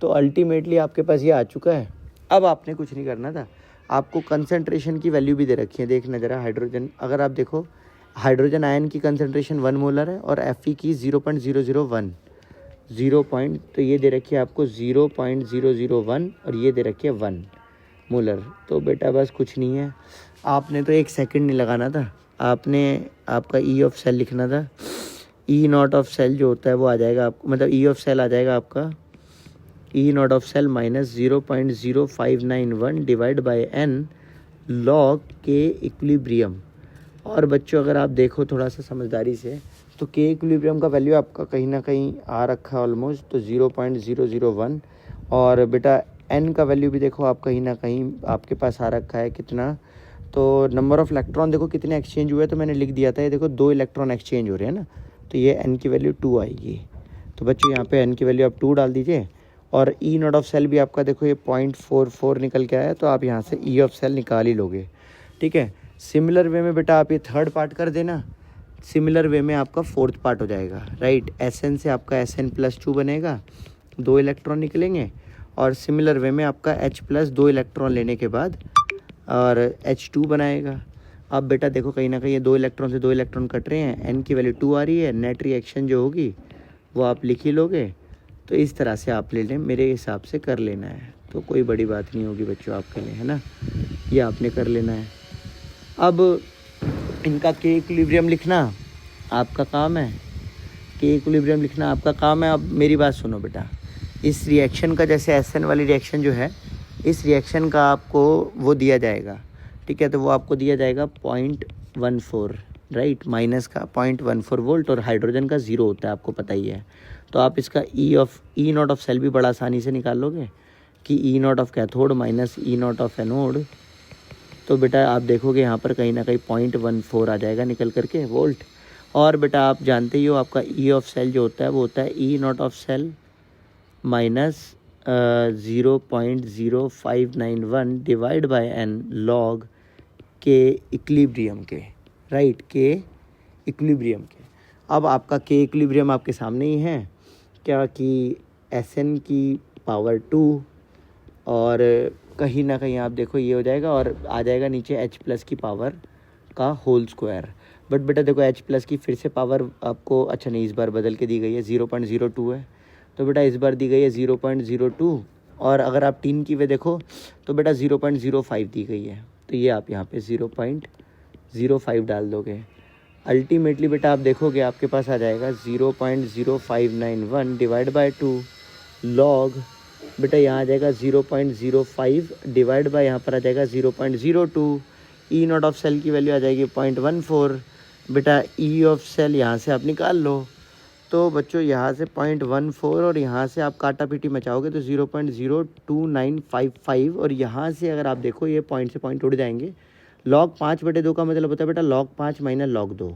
तो अल्टीमेटली आपके पास ये आ चुका है। अब आपने कुछ नहीं करना था, आपको कंसंट्रेशन की वैल्यू भी दे रखी है, देखना ज़रा हाइड्रोजन, अगर आप देखो हाइड्रोजन आयन की कंसंट्रेशन 1 मोलर है और Fe की 0.001 तो ये दे रखी है आपको 0.001 और ये दे रखी है 1 मोलर। तो बेटा बस कुछ नहीं है, आपने तो 1 सेकंड नहीं लगाना था, आपने आपका ई ऑफ सेल लिखना था। ई नॉट ऑफ सेल जो होता है वो आ जाएगा आपको, मतलब ई ऑफ सेल आ जाएगा आपका E not of cell minus 0.0591 divide by n log के इक्विलिब्रियम। और बच्चों अगर आप देखो थोड़ा सा समझदारी से तो के इक्विलिब्रियम का वैल्यू आपका कहीं ना कहीं आ रखा है ऑलमोस्ट, तो 0.001। और बेटा एन का वैल्यू भी देखो आप कहीं ना कहीं आपके पास आ रखा है कितना, तो नंबर ऑफ इलेक्ट्रॉन देखो कितने एक्सचेंज हुए, तो मैंने लिख दिया था ये देखो 2 इलेक्ट्रॉन एक्सचेंज हो रहे हैं ना, तो ये एन की वैल्यू 2 आएगी। तो बच्चों यहाँ पे एन की वैल्यू आप 2 डाल दीजिए। और ई नॉट ऑफ सेल भी आपका देखो ये 0.44 निकल के आया, तो आप यहाँ से ई ऑफ सेल निकाल ही लोगे, ठीक है। सिमिलर वे में बेटा आप ये थर्ड पार्ट कर देना, सिमिलर वे में आपका फोर्थ पार्ट हो जाएगा, राइट। Sn से आपका Sn+2 बनेगा, 2 इलेक्ट्रॉन निकलेंगे। और सिमिलर वे में आपका H+ 2 इलेक्ट्रॉन लेने के बाद और H2 बनाएगा। अब बेटा देखो कहीं ना कहीं ये 2 इलेक्ट्रॉन से 2 इलेक्ट्रॉन कट रहे हैं, n की वैल्यू 2 आ रही है, नेट रिएक्शन जो होगी वो आप लिख ही लोगे। तो इस तरह से आप ले लें, मेरे हिसाब से कर लेना है, तो कोई बड़ी बात नहीं होगी बच्चों आपके लिए, है ना, ये आपने कर लेना है। अब इनका के इक्विलिब्रियम लिखना आपका काम है, के इक्विलिब्रियम लिखना आपका काम है। अब मेरी बात सुनो बेटा, इस रिएक्शन का जैसे Sn वाली रिएक्शन जो है, इस रिएक्शन का आपको वो दिया जाएगा, ठीक है, तो वो आपको दिया जाएगा 0.14, राइट, माइनस का 0.14 वोल्ट, और हाइड्रोजन का 0 होता है आपको पता ही है। तो आप इसका ई नॉट ऑफ सेल भी बड़ा आसानी से निकाल लोगे कि E not of cathode minus E not of anode. तो बेटा आप देखोगे यहाँ पर कहीं ना कहीं 0.14 आ जाएगा निकल करके वोल्ट। और बेटा आप जानते ही हो आपका ई ऑफ सेल जो होता है वो होता है E not of cell minus 0.0591 divide by n log के इक्विलिब्रियम के, राइट, के इक्विलिब्रियम के। अब आपका के इक्विलिब्रियम आपके सामने ही है क्या कि Sn की पावर 2 और कहीं ना कहीं आप देखो ये हो जाएगा और आ जाएगा नीचे H+ की पावर का होल स्क्वायर। बट बेटा देखो H+ की फिर से पावर आपको, अच्छा नहीं, इस बार बदल के दी गई है 0.02 है, तो बेटा इस बार दी गई है 0.02। और अगर आप 3 की वे देखो तो बेटा 0.05 दी गई है, तो ये आप यहाँ पे 0.05 डाल दोगे। अल्टीमेटली बेटा आप देखोगे आपके पास आ जाएगा 0.0591 डिवाइड बाय 2 लॉग, बेटा यहाँ आ जाएगा 0.05 डिवाइड बाय यहाँ पर आ जाएगा 0.02। ई नॉट ऑफ सेल की वैल्यू आ जाएगी 0.14। बेटा ई ऑफ सेल यहाँ से आप निकाल लो, तो बच्चों यहाँ से 0.14 और यहाँ से आप काटा पीटी मचाओगे तो 0.02955, और यहाँ से अगर आप देखो ये पॉइंट से पॉइंट उड़ जाएंगे। log 5/2 का मतलब होता है बेटा log 5 minus log 2,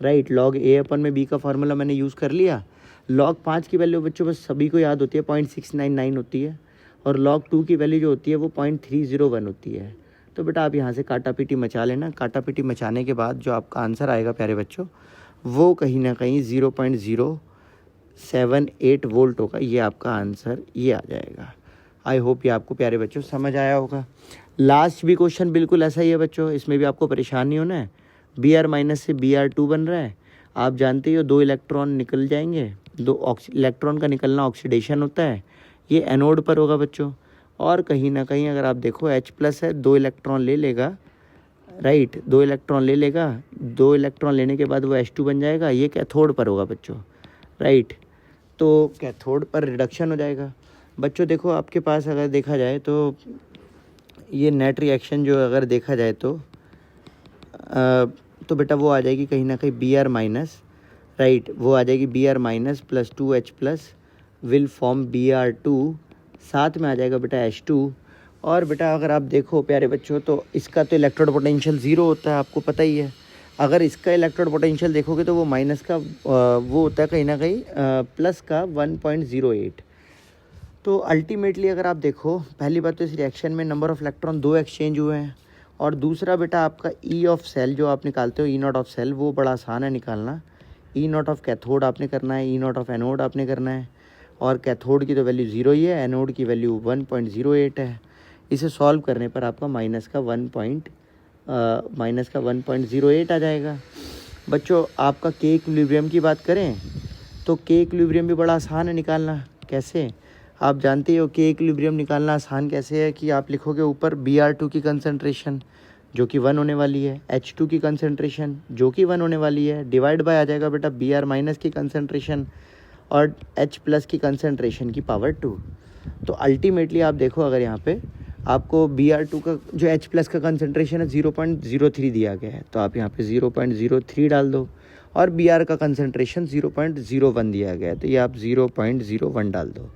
right. log a अपन में b का फार्मूला मैंने यूज़ कर लिया। log 5 की वैल्यू बच्चों बस सभी को याद होती है 0.699 होती है, और log 2 की वैल्यू जो होती है वो 0.301 होती है। तो बेटा आप यहाँ से काटा पीटी मचा लेना। काटा पीटी मचाने के बाद जो आपका आंसर आएगा प्यारे बच्चों, वो कहीं ना कहीं 0.078 वोल्ट होगा। ये आपका आंसर ये आ जाएगा। आई होप ये आपको प्यारे बच्चों समझ आया होगा। लास्ट भी क्वेश्चन बिल्कुल ऐसा ही है बच्चों, इसमें भी आपको परेशान नहीं होना है। Br- से Br2 बन रहा है, आप जानते ही हो 2 इलेक्ट्रॉन निकल जाएंगे, 2 इलेक्ट्रॉन का निकलना ऑक्सीडेशन होता है, ये एनोड पर होगा बच्चों। और कहीं ना कहीं अगर आप देखो H+ है, 2 इलेक्ट्रॉन ले लेगा, राइट, 2 इलेक्ट्रॉन ले लेगा, 2 इलेक्ट्रॉन लेने के बाद वो H2 बन जाएगा, ये कैथोड पर होगा बच्चों, राइट। तो कैथोड पर रिडक्शन हो जाएगा बच्चों। देखो आपके पास अगर देखा जाए तो ये नेट रिएक्शन जो अगर देखा जाए तो बेटा वो आ जाएगी कहीं ना कहीं Br-, राइट, वो आ जाएगी Br- plus 2H+ will form Br2, साथ में आ जाएगा बेटा H2। और बेटा अगर आप देखो प्यारे बच्चों तो इसका तो इलेक्ट्रोड पोटेंशियल 0 होता है, आपको पता ही है। अगर इसका इलेक्ट्रोड पोटेंशियल देखोगे तो वो माइनस का वो होता है कहीं ना कहीं प्लस का 1.08। तो अल्टीमेटली अगर आप देखो, पहली बात तो इस रिएक्शन में नंबर ऑफ़ इलेक्ट्रॉन 2 एक्सचेंज हुए हैं, और दूसरा बेटा आपका ई ऑफ सेल जो आप निकालते हो, ई नॉट ऑफ सेल, वो बड़ा आसान है निकालना। ई नॉट ऑफ कैथोड आपने करना है, ई नॉट ऑफ एनोड आपने करना है, और कैथोड की तो वैल्यू 0 ही है, एनोड की वैल्यू 1.08 है। इसे सॉल्व करने पर आपका माइनस का 1.08 आ जाएगा। बच्चों आपका के इक्विलिब्रियम की बात करें तो के इक्विलिब्रियम भी बड़ा आसान है निकालना। कैसे? आप जानते हो के इक्विलिब्रियम निकालना आसान कैसे है कि आप लिखोगे ऊपर Br2 की कंसंट्रेशन जो कि 1 होने वाली है, H2 की कंसंट्रेशन जो कि 1 होने वाली है, डिवाइड बाय आ जाएगा बेटा Br माइनस की कंसंट्रेशन और H प्लस की कंसंट्रेशन की पावर 2। तो अल्टीमेटली आप देखो अगर यहाँ पे आपको Br2 का जो H प्लस का कंसंट्रेशन है 0.03 दिया गया है, तो आप यहाँ पे 0.03 डाल दो और Br का कंसंट्रेशन 0.01 दिया गया है, तो ये आप 0.01 डाल दो।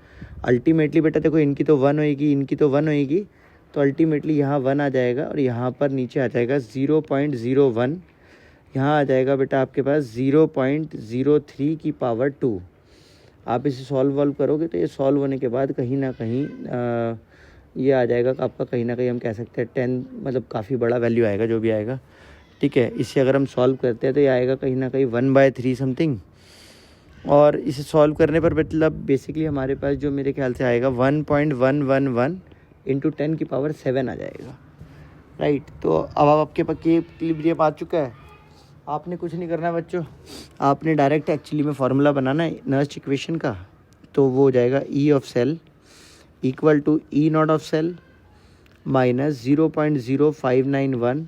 अल्टीमेटली बेटा देखो इनकी तो 1 होएगी, इनकी तो 1 होएगी, तो अल्टीमेटली यहाँ 1 आ जाएगा और यहाँ पर नीचे आ जाएगा 0.01, यहाँ आ जाएगा बेटा आपके पास 0.03 की पावर 2। आप इसे सॉल्व करोगे तो ये सॉल्व होने के बाद कहीं ना कहीं ये आ जाएगा आपका, कहीं ना कहीं हम कह सकते हैं 10, मतलब काफ़ी बड़ा वैल्यू आएगा जो भी आएगा, ठीक है। इससे अगर हम सॉल्व करते हैं तो ये आएगा कहीं ना कहीं 1/3 समथिंग, और इसे सॉल्व करने पर मतलब बेसिकली हमारे पास जो मेरे ख्याल से आएगा 1.111 इंटू 10 की पावर 7 आ जाएगा, राइट। तो अब आपके पास के इक्विलिब्रियम आ चुका है, आपने कुछ नहीं करना है बच्चों, आपने डायरेक्ट एक्चुअली में फार्मूला बनाना है नर्स्ट इक्वेशन का। तो वो हो जाएगा E of cell equal to E not of cell minus 0.0591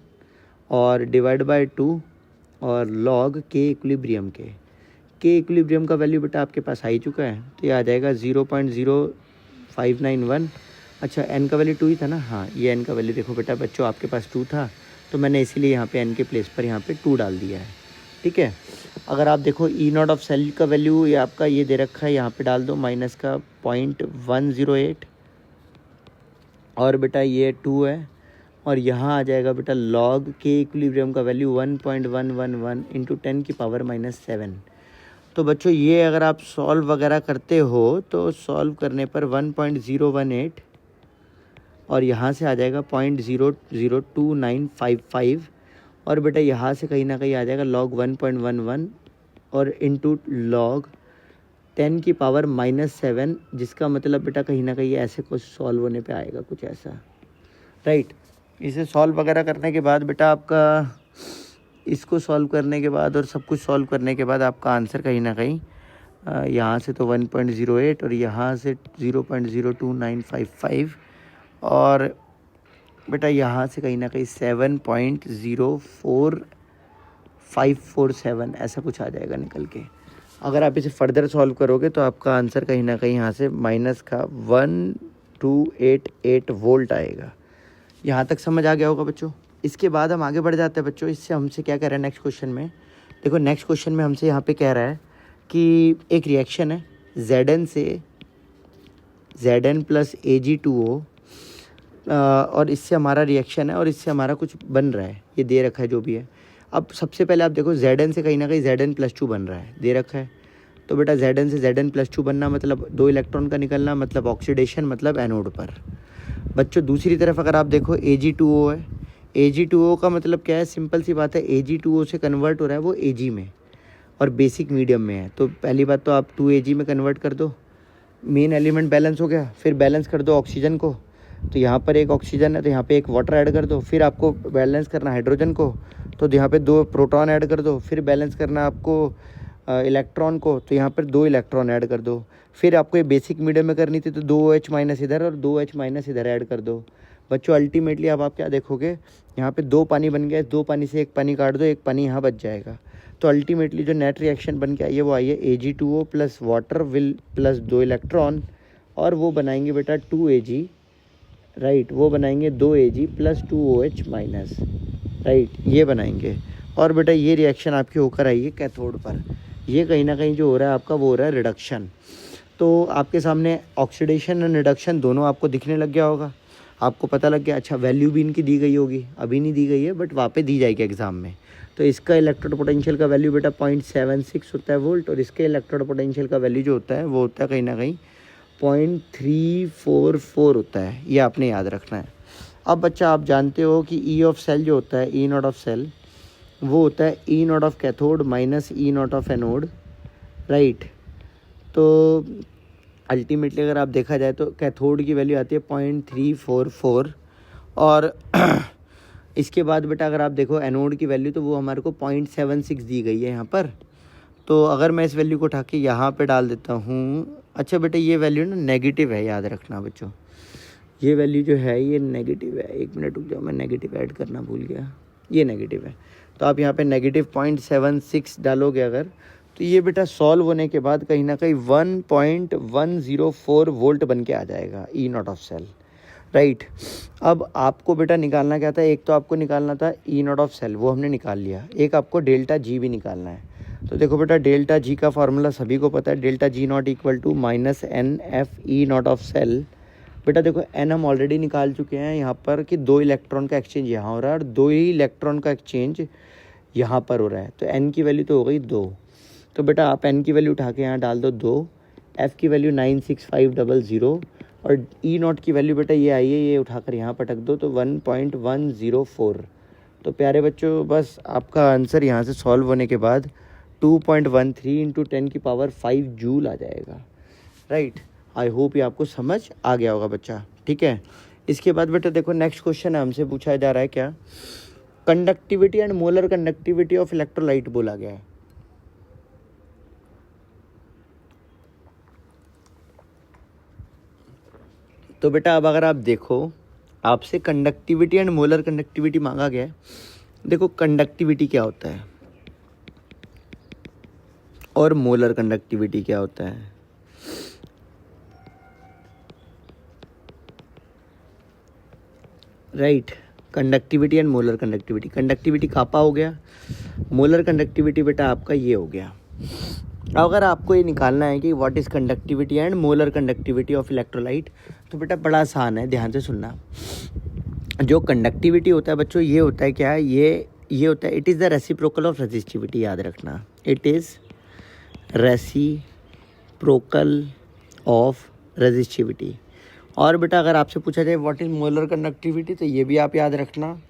और डिवाइड बाय 2 और लॉग के इक्विलिब्रियम के इक्विलिब्रियम का वैल्यू बेटा आपके पास आ ही चुका है, तो ये आ जाएगा 0.0591। अच्छा n का वैल्यू 2 ही था ना, हाँ ये n का वैल्यू देखो बेटा बच्चों आपके पास 2 था, तो मैंने इसीलिए यहाँ पे n के प्लेस पर यहाँ पे 2 डाल दिया है, ठीक है। अगर आप देखो ई नॉट ऑफ सेल का वैल्यू ये आपका ये दे रखा है, यहाँ पे डाल दो माइनस का 0.108 और बेटा ये 2 है, और यहाँ आ जाएगा बेटा लॉग के इक्विलिब्रियम का वैल्यू 1.111 इंटू 10 की पावर -7। तो बच्चों ये अगर आप सॉल्व वगैरह करते हो तो सॉल्व करने पर 1.018 और यहाँ से आ जाएगा 0.02955 और बेटा यहाँ से कहीं ना कहीं आ जाएगा लॉग 1.11 और इंटू लॉग 10 की पावर -7, जिसका मतलब बेटा कहीं ना कहीं ऐसे कुछ सॉल्व होने पे आएगा कुछ ऐसा, राइट। इसे सॉल्व वगैरह करने के बाद बेटा आपका इसको सॉल्व करने के बाद और सब कुछ सॉल्व करने के बाद आपका आंसर कहीं ना कहीं यहाँ से तो 1.08 और यहाँ से 0.02955 और बेटा यहाँ से कहीं ना कहीं 7.04547 ऐसा कुछ आ जाएगा निकल के। अगर आप इसे फर्दर सॉल्व करोगे तो आपका आंसर कहीं ना कहीं यहाँ से माइनस का 1288 वोल्ट आएगा। यहाँ तक समझ आ गया होगा बच्चों। इसके बाद हम आगे बढ़ जाते हैं बच्चों। इससे हमसे क्या कह रहा है नेक्स्ट क्वेश्चन में, देखो नेक्स्ट क्वेश्चन में हमसे यहाँ पे कह रहा है कि एक रिएक्शन है Zn से Zn प्लस Ag2O और इससे हमारा रिएक्शन है और इससे हमारा कुछ बन रहा है, ये दे रखा है जो भी है। अब सबसे पहले आप देखो Zn से कहीं ना कहीं Zn+2 बन रहा है, दे रखा है। तो बेटा Zn से Zn+2 बनना मतलब 2 इलेक्ट्रॉन का निकलना, मतलब ऑक्सीडेशन, मतलब एनोड पर। बच्चों दूसरी तरफ अगर आप देखो Ag2O है, Ag2O का मतलब क्या है, सिंपल सी बात है, Ag2O से कन्वर्ट हो रहा है वो Ag में और बेसिक मीडियम में है। तो पहली बात तो आप 2Ag में कन्वर्ट कर दो, मेन एलिमेंट बैलेंस हो गया, फिर बैलेंस कर दो ऑक्सीजन को, तो यहाँ पर एक ऑक्सीजन है तो यहाँ पे एक वाटर ऐड कर दो, फिर आपको बैलेंस करना हाइड्रोजन को तो यहाँ पे 2 प्रोटॉन ऐड कर दो, फिर बैलेंस करना आपको इलेक्ट्रॉन को तो यहाँ पर 2 इलेक्ट्रॉन ऐड कर दो, फिर आपको ये बेसिक मीडियम में करनी थी तो 2OH माइनस इधर और 2H माइनस इधर ऐड कर दो। बच्चों अल्टीमेटली अब आप क्या देखोगे, यहाँ पे 2 पानी बन गया, 2 पानी से 1 पानी काट दो, 1 पानी यहाँ बच जाएगा। तो अल्टीमेटली जो नेट रिएक्शन बन के आई है वो आई है Ag2O plus water will plus 2 electron और वो बनाएंगे बेटा 2Ag, राइट, वो बनाएंगे 2Ag plus 2OH minus, right, ये बनाएंगे। और बेटा ये रिएक्शन आपकी होकर आई है कैथोड पर। ये कहीं ना कहीं जो हो रहा है आपका वो हो रहा है रिडक्शन। तो आपके सामने ऑक्सीडेशन और रिडक्शन दोनों आपको दिखने लग गया होगा, आपको पता लग गया। अच्छा वैल्यू भी इनकी दी गई होगी, अभी नहीं दी गई है बट वहाँ पे दी जाएगी एग्जाम में। तो इसका इलेक्ट्रोड पोटेंशियल का वैल्यू बेटा 0.76 होता है वोल्ट और इसके इलेक्ट्रोड पोटेंशियल का वैल्यू जो होता है वो होता है कहीं ना कहीं 0.344 होता है, ये आपने याद रखना है। अब बच्चा आप जानते हो कि ई ऑफ सेल जो होता है, ई नॉट ऑफ सेल, वो होता है E not of cathode minus E not of anode, right. तो अल्टीमेटली अगर आप देखा जाए तो कैथोड की वैल्यू आती है 0.344 और इसके बाद बेटा अगर आप देखो एनोड की वैल्यू तो वो हमारे को 0.76 दी गई है यहाँ पर। तो अगर मैं इस वैल्यू को उठा के यहाँ पे डाल देता हूँ, अच्छा बेटा ये वैल्यू ना नेगेटिव है, याद रखना बच्चों, ये वैल्यू जो है ये नेगेटिव है। एक मिनट रुक जाओ, मैं नेगेटिव ऐड करना भूल गया, ये नेगेटिव है। तो आप यहाँ पे नेगेटिव 0.76 डालोगे अगर, तो ये बेटा सॉल्व होने के बाद कहीं ना कहीं 1.104 वोल्ट बन के आ जाएगा ई नॉट ऑफ सेल, राइट। अब आपको बेटा निकालना क्या था, एक तो आपको निकालना था ई नॉट ऑफ सेल, वो हमने निकाल लिया, एक आपको डेल्टा जी भी निकालना है। तो देखो बेटा डेल्टा जी का फार्मूला सभी को पता है, delta G not equal to minus n F E not of cell. बेटा देखो एन हम ऑलरेडी निकाल चुके हैं यहाँ पर कि 2 इलेक्ट्रॉन का एक्सचेंज यहाँ हो रहा है और 2 ही इलेक्ट्रॉन का एक्सचेंज यहाँ पर हो रहा है। तो एन की वैल्यू तो हो गई 2। तो बेटा आप एन की वैल्यू उठा के यहाँ डाल दो 2, एफ़ की वैल्यू 96500 और ई नॉट की वैल्यू बेटा ये आई है, ये उठाकर यहाँ पटक दो तो 1.104। तो प्यारे बच्चों बस आपका आंसर यहाँ से सॉल्व होने के बाद 2.13 इंटू 10 की पावर 5 जूल आ जाएगा, राइट। आई होप ये आपको समझ आ गया होगा बच्चा, ठीक है। इसके बाद बेटा देखो नेक्स्ट क्वेश्चन हमसे पूछा जा रहा है क्या, conductivity and molar conductivity of electrolyte बोला गया है। तो बेटा अब अगर आप देखो आपसे कंडक्टिविटी एंड मोलर कंडक्टिविटी मांगा गया है। देखो कंडक्टिविटी क्या होता है और मोलर कंडक्टिविटी क्या होता है। Right, conductivity and molar conductivity, conductivity kappa हो गया, मोलर कंडक्टिविटी बेटा आपका ये हो गया। अगर आपको ये निकालना है कि what is conductivity and molar conductivity of electrolyte, तो बेटा बड़ा आसान है, ध्यान से सुनना। जो कंडक्टिविटी होता है बच्चों ये होता है क्या, ये होता है it is the reciprocal of resistivity, याद रखना, it is reciprocal of resistivity. और बेटा अगर आपसे पूछा जाए व्हाट इज़ मोलर कंडक्टिविटी, तो ये भी आप याद रखना।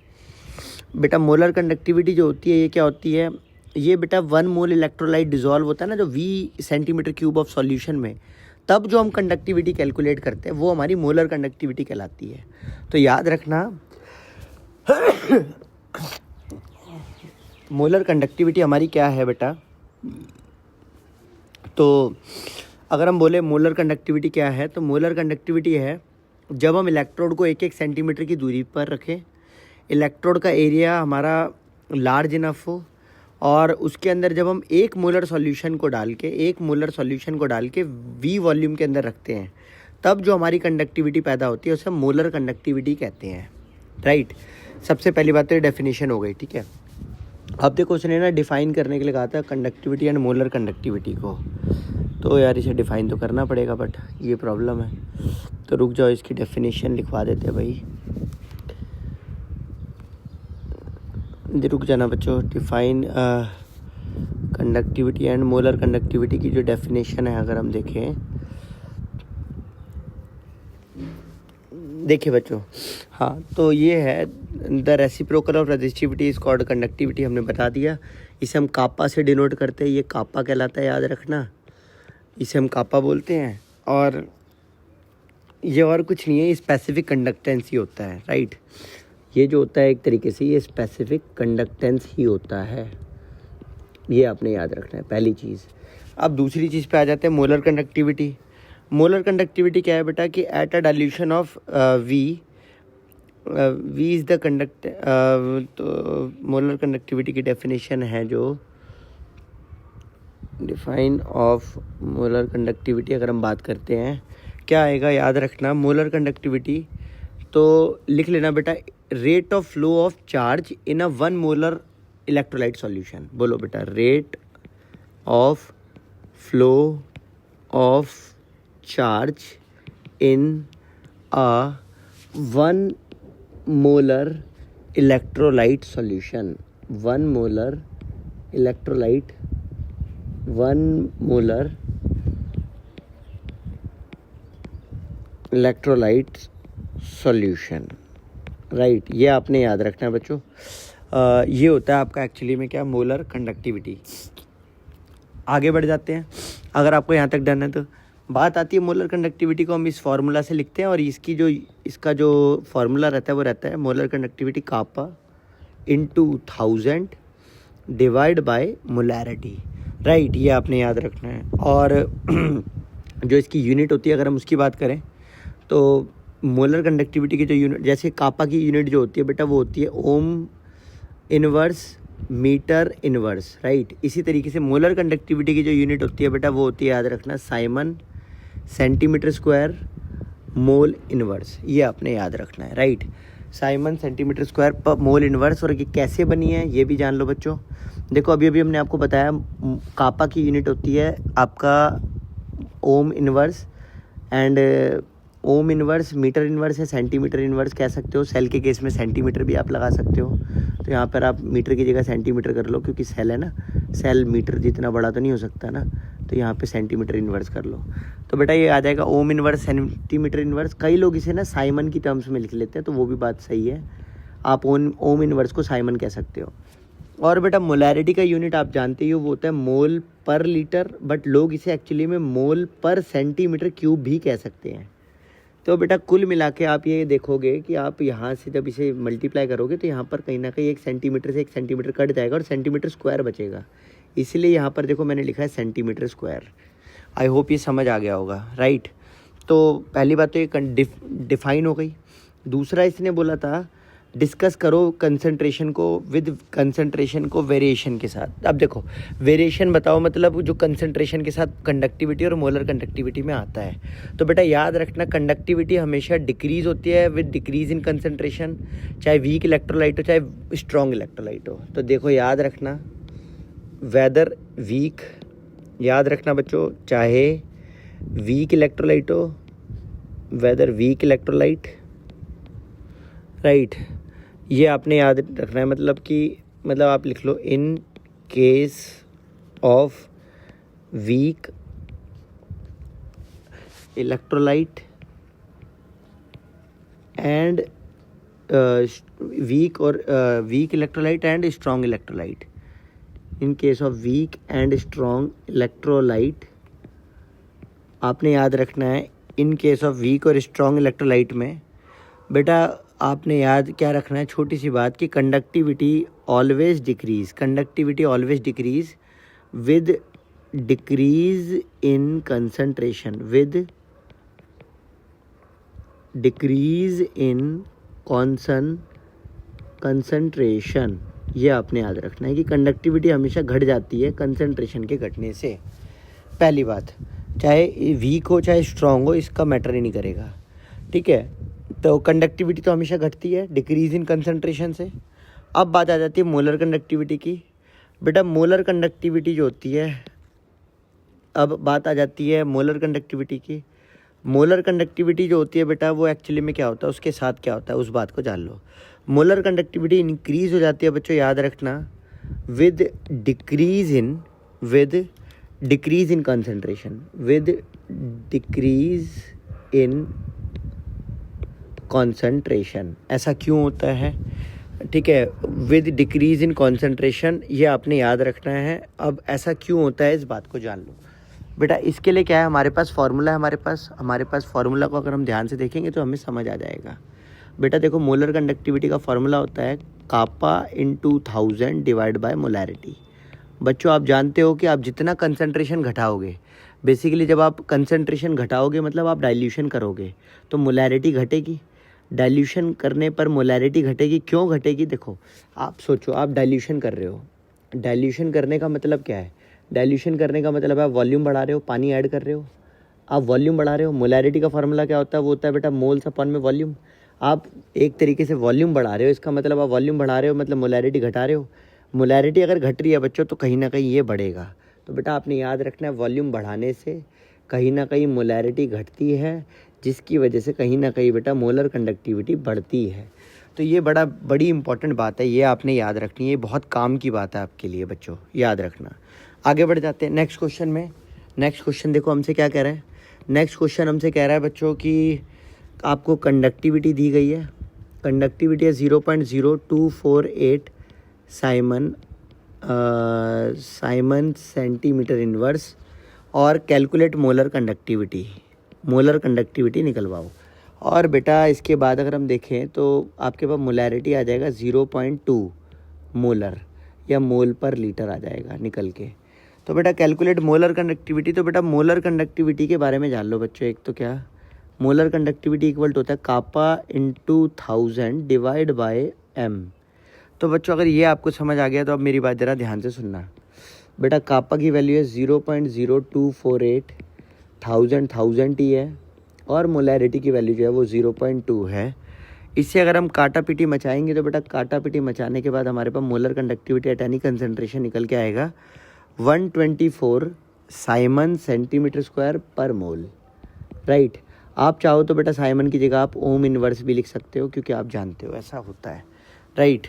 बेटा मोलर कंडक्टिविटी जो होती है ये क्या होती है, ये बेटा 1 मोल इलेक्ट्रोलाइट डिजॉल्व होता है ना जो V centimetre cube of solution में, तब जो हम कंडक्टिविटी कैलकुलेट करते हैं वो हमारी मोलर कंडक्टिविटी कहलाती है। तो याद रखना मोलर कंडक्टिविटी हमारी क्या है बेटा। तो अगर हम बोले मोलर कंडक्टिविटी क्या है, तो मोलर कंडक्टिविटी है जब हम इलेक्ट्रोड को 1-1 सेंटीमीटर की दूरी पर रखें, इलेक्ट्रोड का एरिया हमारा लार्ज इनफ हो और उसके अंदर जब हम 1 मोलर सॉल्यूशन को डाल के V वॉल्यूम के अंदर रखते हैं, तब जो हमारी कंडक्टिविटी पैदा होती है उसे हम मोलर कंडक्टिविटी कहते हैं, राइट। सबसे पहली बात तो डेफिनेशन हो गई, ठीक है। अब देखो उसने ना डिफ़ाइन करने के लिए कहा था कंडक्टिविटी एंड मोलर कंडक्टिविटी को, तो यार इसे डिफ़ाइन तो करना पड़ेगा बट ये प्रॉब्लम है। तो रुक जाओ, इसकी डेफिनेशन लिखवा देते हैं भाई, रुक जाना बच्चों। Define conductivity and molar conductivity की जो डेफिनेशन है अगर हम देखें, देखिए बच्चों, हाँ तो ये है the reciprocal of resistivity is called conductivity, हमने बता दिया। इसे हम कापा से डिनोट करते हैं, ये कापा कहलाता है, याद रखना, इसे हम कापा बोलते हैं। और ये और कुछ नहीं है, स्पेसिफिक कंडक्टेंस ही होता है, राइट। ये जो होता है एक तरीके से ये स्पेसिफिक कंडक्टेंस ही होता है, ये आपने याद रखना है पहली चीज़। अब दूसरी चीज़ पे आ जाते हैं मोलर कंडक्टिविटी। मोलर कंडक्टिविटी क्या है बेटा कि at a dilution of V is the conduct, तो मोलर कंडक्टिविटी की डेफिनेशन है जो डिफाइन ऑफ मोलर कंडक्टिविटी अगर हम बात करते हैं क्या आएगा, याद रखना मोलर कंडक्टिविटी तो लिख लेना बेटा, rate of flow of charge in a 1 molar electrolyte solution. बोलो बेटा, rate of flow of charge in a 1 molar electrolyte solution. 1 molar electrolyte, 1 molar electrolyte solution, right. ये आपने याद रखना है बच्चों। ये होता है आपका एक्चुअली में क्या, मोलर कंडक्टिविटी। आगे बढ़ जाते हैं, अगर आपको यहाँ तक डन है तो बात आती है मोलर कंडक्टिविटी को हम इस फार्मूला से लिखते हैं और इसका जो फार्मूला रहता है वो रहता है molar conductivity kappa into 1000 divide by molarity, right. ये आपने याद रखना है। और जो इसकी यूनिट होती है अगर हम उसकी बात करें तो मोलर कंडक्टिविटी की जो यूनिट, जैसे कापा की यूनिट जो होती है बेटा वो होती है ohm inverse metre inverse, right. इसी तरीके से मोलर कंडक्टिविटी की जो यूनिट होती है बेटा वो होती है, याद रखना, Simon centimetre square mole inverse. ये आपने याद रखना है, राइट। साइमन सेंटीमीटर स्क्वायर पर मोल इनवर्स। और ये कैसे बनी है ये भी जान लो बच्चों। देखो अभी अभी हमने आपको बताया कापा की यूनिट होती है आपका ohm inverse, and ohm inverse metre inverse है, सेंटीमीटर इनवर्स कह सकते हो। सेल के केस में सेंटीमीटर भी आप लगा सकते हो, तो यहाँ पर आप मीटर की जगह सेंटीमीटर कर लो, क्योंकि सेल है ना, सेल मीटर जितना बड़ा तो नहीं हो सकता ना, तो यहाँ पे सेंटीमीटर इनवर्स कर लो। तो बेटा ये आ जाएगा ओम इनवर्स सेंटीमीटर इनवर्स। कई लोग इसे ना साइमन की टर्म्स में लिख लेते हैं, तो वो भी बात सही है, आप ओम इनवर्स को साइमन कह सकते हो। और बेटा मोलैरिटी का यूनिट आप जानते ही हो, वो होता है मोल पर लीटर, बट लोग इसे एक्चुअली में मोल पर सेंटीमीटर क्यूब भी कह सकते हैं। तो बेटा कुल मिला के आप ये देखोगे कि आप यहाँ से जब इसे मल्टीप्लाई करोगे तो यहाँ पर कहीं ना कहीं 1 सेंटीमीटर से 1 सेंटीमीटर कट जाएगा और सेंटीमीटर स्क्वायर बचेगा, इसलिए यहाँ पर देखो मैंने लिखा है सेंटीमीटर स्क्वायर। आई होप ये समझ आ गया होगा, राइट। तो पहली बात तो ये डिफाइन हो गई। दूसरा इसने बोला था डिस्कस करो कंसंट्रेशन को विद कंसंट्रेशन को वेरिएशन के साथ। अब देखो वेरिएशन बताओ, मतलब जो कंसंट्रेशन के साथ कंडक्टिविटी और मोलर कंडक्टिविटी में आता है। तो बेटा याद रखना कंडक्टिविटी हमेशा डिक्रीज होती है विद डिक्रीज इन कंसंट्रेशन, चाहे वीक इलेक्ट्रोलाइट हो चाहे स्ट्रॉन्ग इलेक्ट्रोलाइट हो। तो देखो याद रखना वेदर वीक, याद रखना बच्चों, चाहे वीक इलेक्ट्रोलाइट हो, वेदर वीक इलेक्ट्रोलाइट, राइट। ये आपने याद रखना है, मतलब आप लिख लो in case of weak electrolyte and weak electrolyte and strong electrolyte. In case of weak and strong electrolyte आपने याद रखना है, इन केस ऑफ वीक और स्ट्रॉन्ग इलेक्ट्रोलाइट में बेटा आपने याद क्या रखना है, छोटी सी बात, कि conductivity always decrease with decrease in concentration, with decrease in concentration. ये आपने याद रखना है कि कंडक्टिविटी हमेशा घट जाती है कंसंट्रेशन के घटने से। पहली बात, चाहे वीक हो चाहे स्ट्रॉन्ग हो, इसका मैटर ही नहीं करेगा, ठीक है। तो कंडक्टिविटी तो हमेशा घटती है डिक्रीज इन कंसंट्रेशन से। अब बात आ जाती है मोलर कंडक्टिविटी की। बेटा मोलर कंडक्टिविटी जो होती है, अब बात आ जाती है मोलर कंडक्टिविटी की। मोलर कंडक्टिविटी जो होती है बेटा वो एक्चुअली में क्या होता है, उसके साथ क्या होता है उस बात को जान लो। मोलर कंडक्टिविटी इंक्रीज हो जाती है बच्चों, याद रखना, with decrease in concentration, with decrease in concentration. ऐसा क्यों होता है, ठीक है, विद डिक्रीज इन कंसंट्रेशन, ये आपने याद रखना है। अब ऐसा क्यों होता है इस बात को जान लो बेटा। इसके लिए क्या है, हमारे पास फार्मूला है, हमारे पास फार्मूला को अगर हम ध्यान से देखेंगे तो हमें समझ आ जाएगा। बेटा देखो मोलर कंडक्टिविटी का फार्मूला होता है कापा इंटू 1000 डिवाइड बाय मोलैरिटी। बच्चों आप जानते हो कि आप जितना कंसंट्रेशन घटाओगे, बेसिकली जब आप कंसंट्रेशन घटाओगे मतलब आप डाइल्यूशन करोगे तो मोलैरिटी घटेगी। डाइल्यूशन करने पर मोलैरिटी घटेगी। क्यों घटेगी, देखो आप सोचो, आप डाइल्यूशन कर रहे हो, डाइल्यूशन करने का मतलब क्या है, डाइल्यूशन करने का मतलब आप वॉल्यूम बढ़ा रहे हो, पानी ऐड कर रहे हो, आप वॉल्यूम बढ़ा रहे हो। मोलैरिटी का फार्मूला क्या होता है, वो होता है बेटा मोल्स अपॉन में वॉल्यूम। आप एक तरीके से वॉल्यूम बढ़ा रहे हो, इसका मतलब आप वॉल्यूम बढ़ा रहे हो मतलब मोलैरिटी घटा रहे हो। मोलैरिटी अगर घट रही है बच्चों तो कहीं ना कहीं ये बढ़ेगा। तो बेटा आपने याद रखना है वॉल्यूम बढ़ाने से कहीं ना कहीं मोलैरिटी घटती है, जिसकी वजह से कहीं ना कहीं बेटा मोलर कंडक्टिविटी बढ़ती है। तो ये बड़ी इंपॉर्टेंट बात है, ये आपने याद रखनी है, ये बहुत काम की बात है आपके लिए बच्चों, याद रखना। आगे बढ़ जाते हैं नेक्स्ट क्वेश्चन में। नेक्स्ट क्वेश्चन देखो हमसे क्या कह रहा है, नेक्स्ट क्वेश्चन हमसे कह रहा है बच्चों कि आपको कंडक्टिविटी दी गई है, कंडक्टिविटी है 0.0248 साइमन सेंटीमीटर इनवर्स, और कैलकुलेट मोलर कंडक्टिविटी निकलवाओ। और बेटा इसके बाद अगर हम देखें तो आपके पास मोलैरिटी आ जाएगा 0.2, मोलर या मोल पर लीटर आ जाएगा निकल के। तो बेटा कैलकुलेट मोलर कंडक्टिविटी, तो बेटा मोलर कंडक्टिविटी के बारे में जान लो बच्चों। एक तो क्या मोलर कंडक्टिविटी इक्वल टू होता है कापा इंटू 1000 डिवाइड बाय एम। तो बच्चों अगर ये आपको समझ आ गया तो अब मेरी बात ज़रा ध्यान से सुनना। बेटा कापा की वैल्यू है 0.0248, 1000 ही है, और मोलैरिटी की वैल्यू जो है वो 0.2 है। इससे अगर हम काटा पीटी मचाएंगे तो बेटा काटा पीटी मचाने के बाद हमारे पास molar conductivity at any concentration निकल के आएगा 124 साइमन सेंटीमीटर स्क्वायर पर मोल, राइट। आप चाहो तो बेटा साइमन की जगह आप ओम इनवर्स भी लिख सकते हो, क्योंकि आप जानते हो ऐसा होता है, राइट।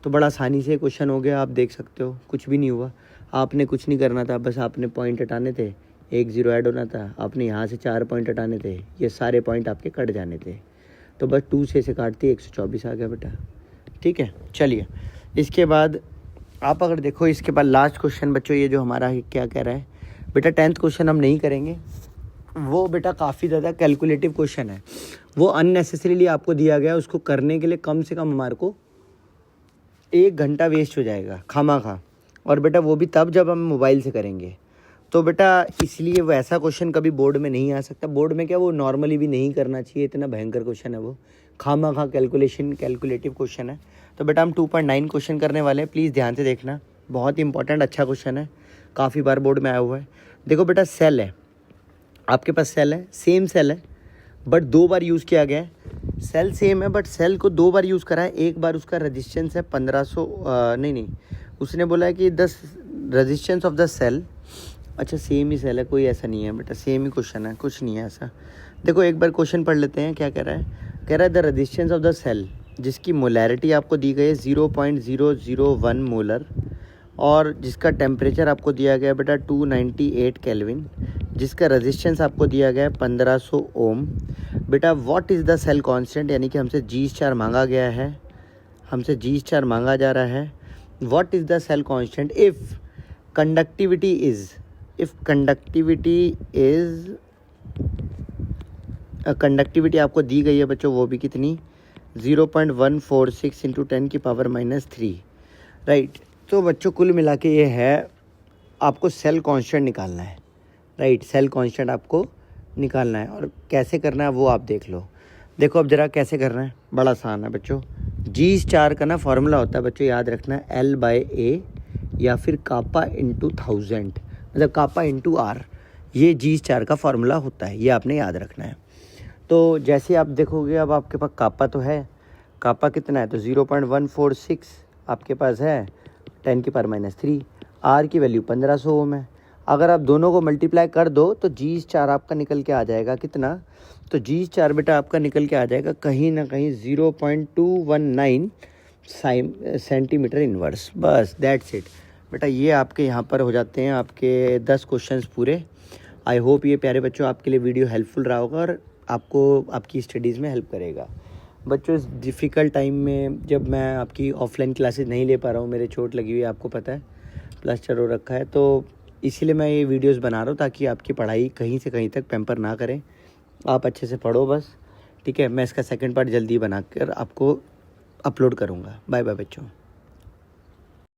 तो बड़ा आसानी से क्वेश्चन हो गया, आप देख सकते हो कुछ भी नहीं हुआ। आपने कुछ नहीं करना था, बस आपने पॉइंट हटाने थे, 1 0 ऐड होना था, आपने यहाँ से 4 पॉइंट हटाने थे, ये सारे पॉइंट आपके कट जाने थे। तो बस 2 से काटती 124 आ गया बेटा, ठीक है। चलिए इसके बाद आप अगर देखो, इसके बाद लास्ट क्वेश्चन बच्चों, ये जो हमारा क्या कह रहा है बेटा, 10th क्वेश्चन हम नहीं करेंगे, वो बेटा काफ़ी ज़्यादा कैलकुलेटिव क्वेश्चन है, वो अननेसेसरीली आपको दिया गया, उसको करने के लिए कम से कम हमारे को 1 घंटा वेस्ट हो जाएगा खामा, और बेटा वो भी तब जब हम मोबाइल से करेंगे। तो बेटा इसलिए वो ऐसा क्वेश्चन कभी बोर्ड में नहीं आ सकता। बोर्ड में क्या, वो नॉर्मली भी नहीं करना चाहिए, इतना भयंकर क्वेश्चन है वो, खामा कैलकुलेटिव क्वेश्चन है। तो बेटा हम 2.9 क्वेश्चन करने वाले हैं, प्लीज़ ध्यान से देखना, बहुत इंपॉर्टेंट अच्छा क्वेश्चन है, काफ़ी बार बोर्ड में आया हुआ है। देखो बेटा सेल है, आपके पास सेल है, सेम सेल है बट 2 बार यूज़ किया गया है। सेल सेम है बट सेल को 2 बार यूज़ करा है। एक बार उसका रजिस्टेंस है 1500, नहीं उसने बोला है कि 10 रजिस्टेंस ऑफ द सेल, अच्छा सेम ही सेल है, कोई ऐसा नहीं है बेटा, सेम ही क्वेश्चन है, कुछ नहीं है ऐसा। देखो एक बार क्वेश्चन पढ़ लेते हैं, क्या कह रहा है, कह रहा है the resistance of the cell, जिसकी मोलैरिटी आपको दी गई है 0.001 मोलर, और जिसका टेम्परेचर आपको दिया गया है बेटा 298 केल्विन, जिसका रेजिस्टेंस आपको दिया गया है 1500 ओम। बेटा what is the cell constant, यानी कि हमसे G* मांगा गया है, हमसे G* मांगा जा रहा है। What is the cell constant if conductivity is, conductivity आपको दी गई है बच्चों, वो भी कितनी 0.146 × 10⁻³ राइट। तो बच्चों कुल मिला के ये है, आपको सेल कांस्टेंट निकालना है, राइट, सेल कांस्टेंट आपको निकालना है, और कैसे करना है वो आप देख लो। देखो अब ज़रा कैसे करना है, बड़ा आसान है बच्चों। G* का ना फार्मूला होता है बच्चों, याद रखना है L/A या फिर कापा इंटू 1000, मतलब कापा इंटू R, ये G* का फार्मूला होता है, ये आपने याद रखना है। तो जैसे आप देखोगे, अब आपके पास कापा तो है, कापा कितना है, तो 0.146 आपके पास है 10⁻³ R की वैल्यू 1500 ओम है। अगर आप दोनों को मल्टीप्लाई कर दो तो G* आपका निकल के आ जाएगा कितना, तो G* बेटा आपका निकल के आ जाएगा कहीं ना कहीं 0.219 सेंटीमीटर इन्वर्स, बस दैट्स इट बेटा। ये आपके यहाँ पर हो जाते हैं आपके 10 क्वेश्चंस पूरे। आई होप ये प्यारे बच्चों आपके लिए वीडियो हेल्पफुल रहा होगा और आपको आपकी स्टडीज़ में हेल्प करेगा। बच्चों इस डिफ़िकल्ट टाइम में जब मैं आपकी ऑफलाइन क्लासेस नहीं ले पा रहा हूँ, मेरे चोट लगी हुई है, आपको पता है, प्लास्टर हो रखा है, तो इसीलिए मैं ये वीडियोस बना रहा हूँ ताकि आपकी पढ़ाई कहीं से कहीं तक पैम्पर ना करें, आप अच्छे से पढ़ो बस, ठीक है। मैं इसका सेकंड पार्ट जल्दी बनाकर आपको अपलोड करूँगा। बाय बाय बच्चों।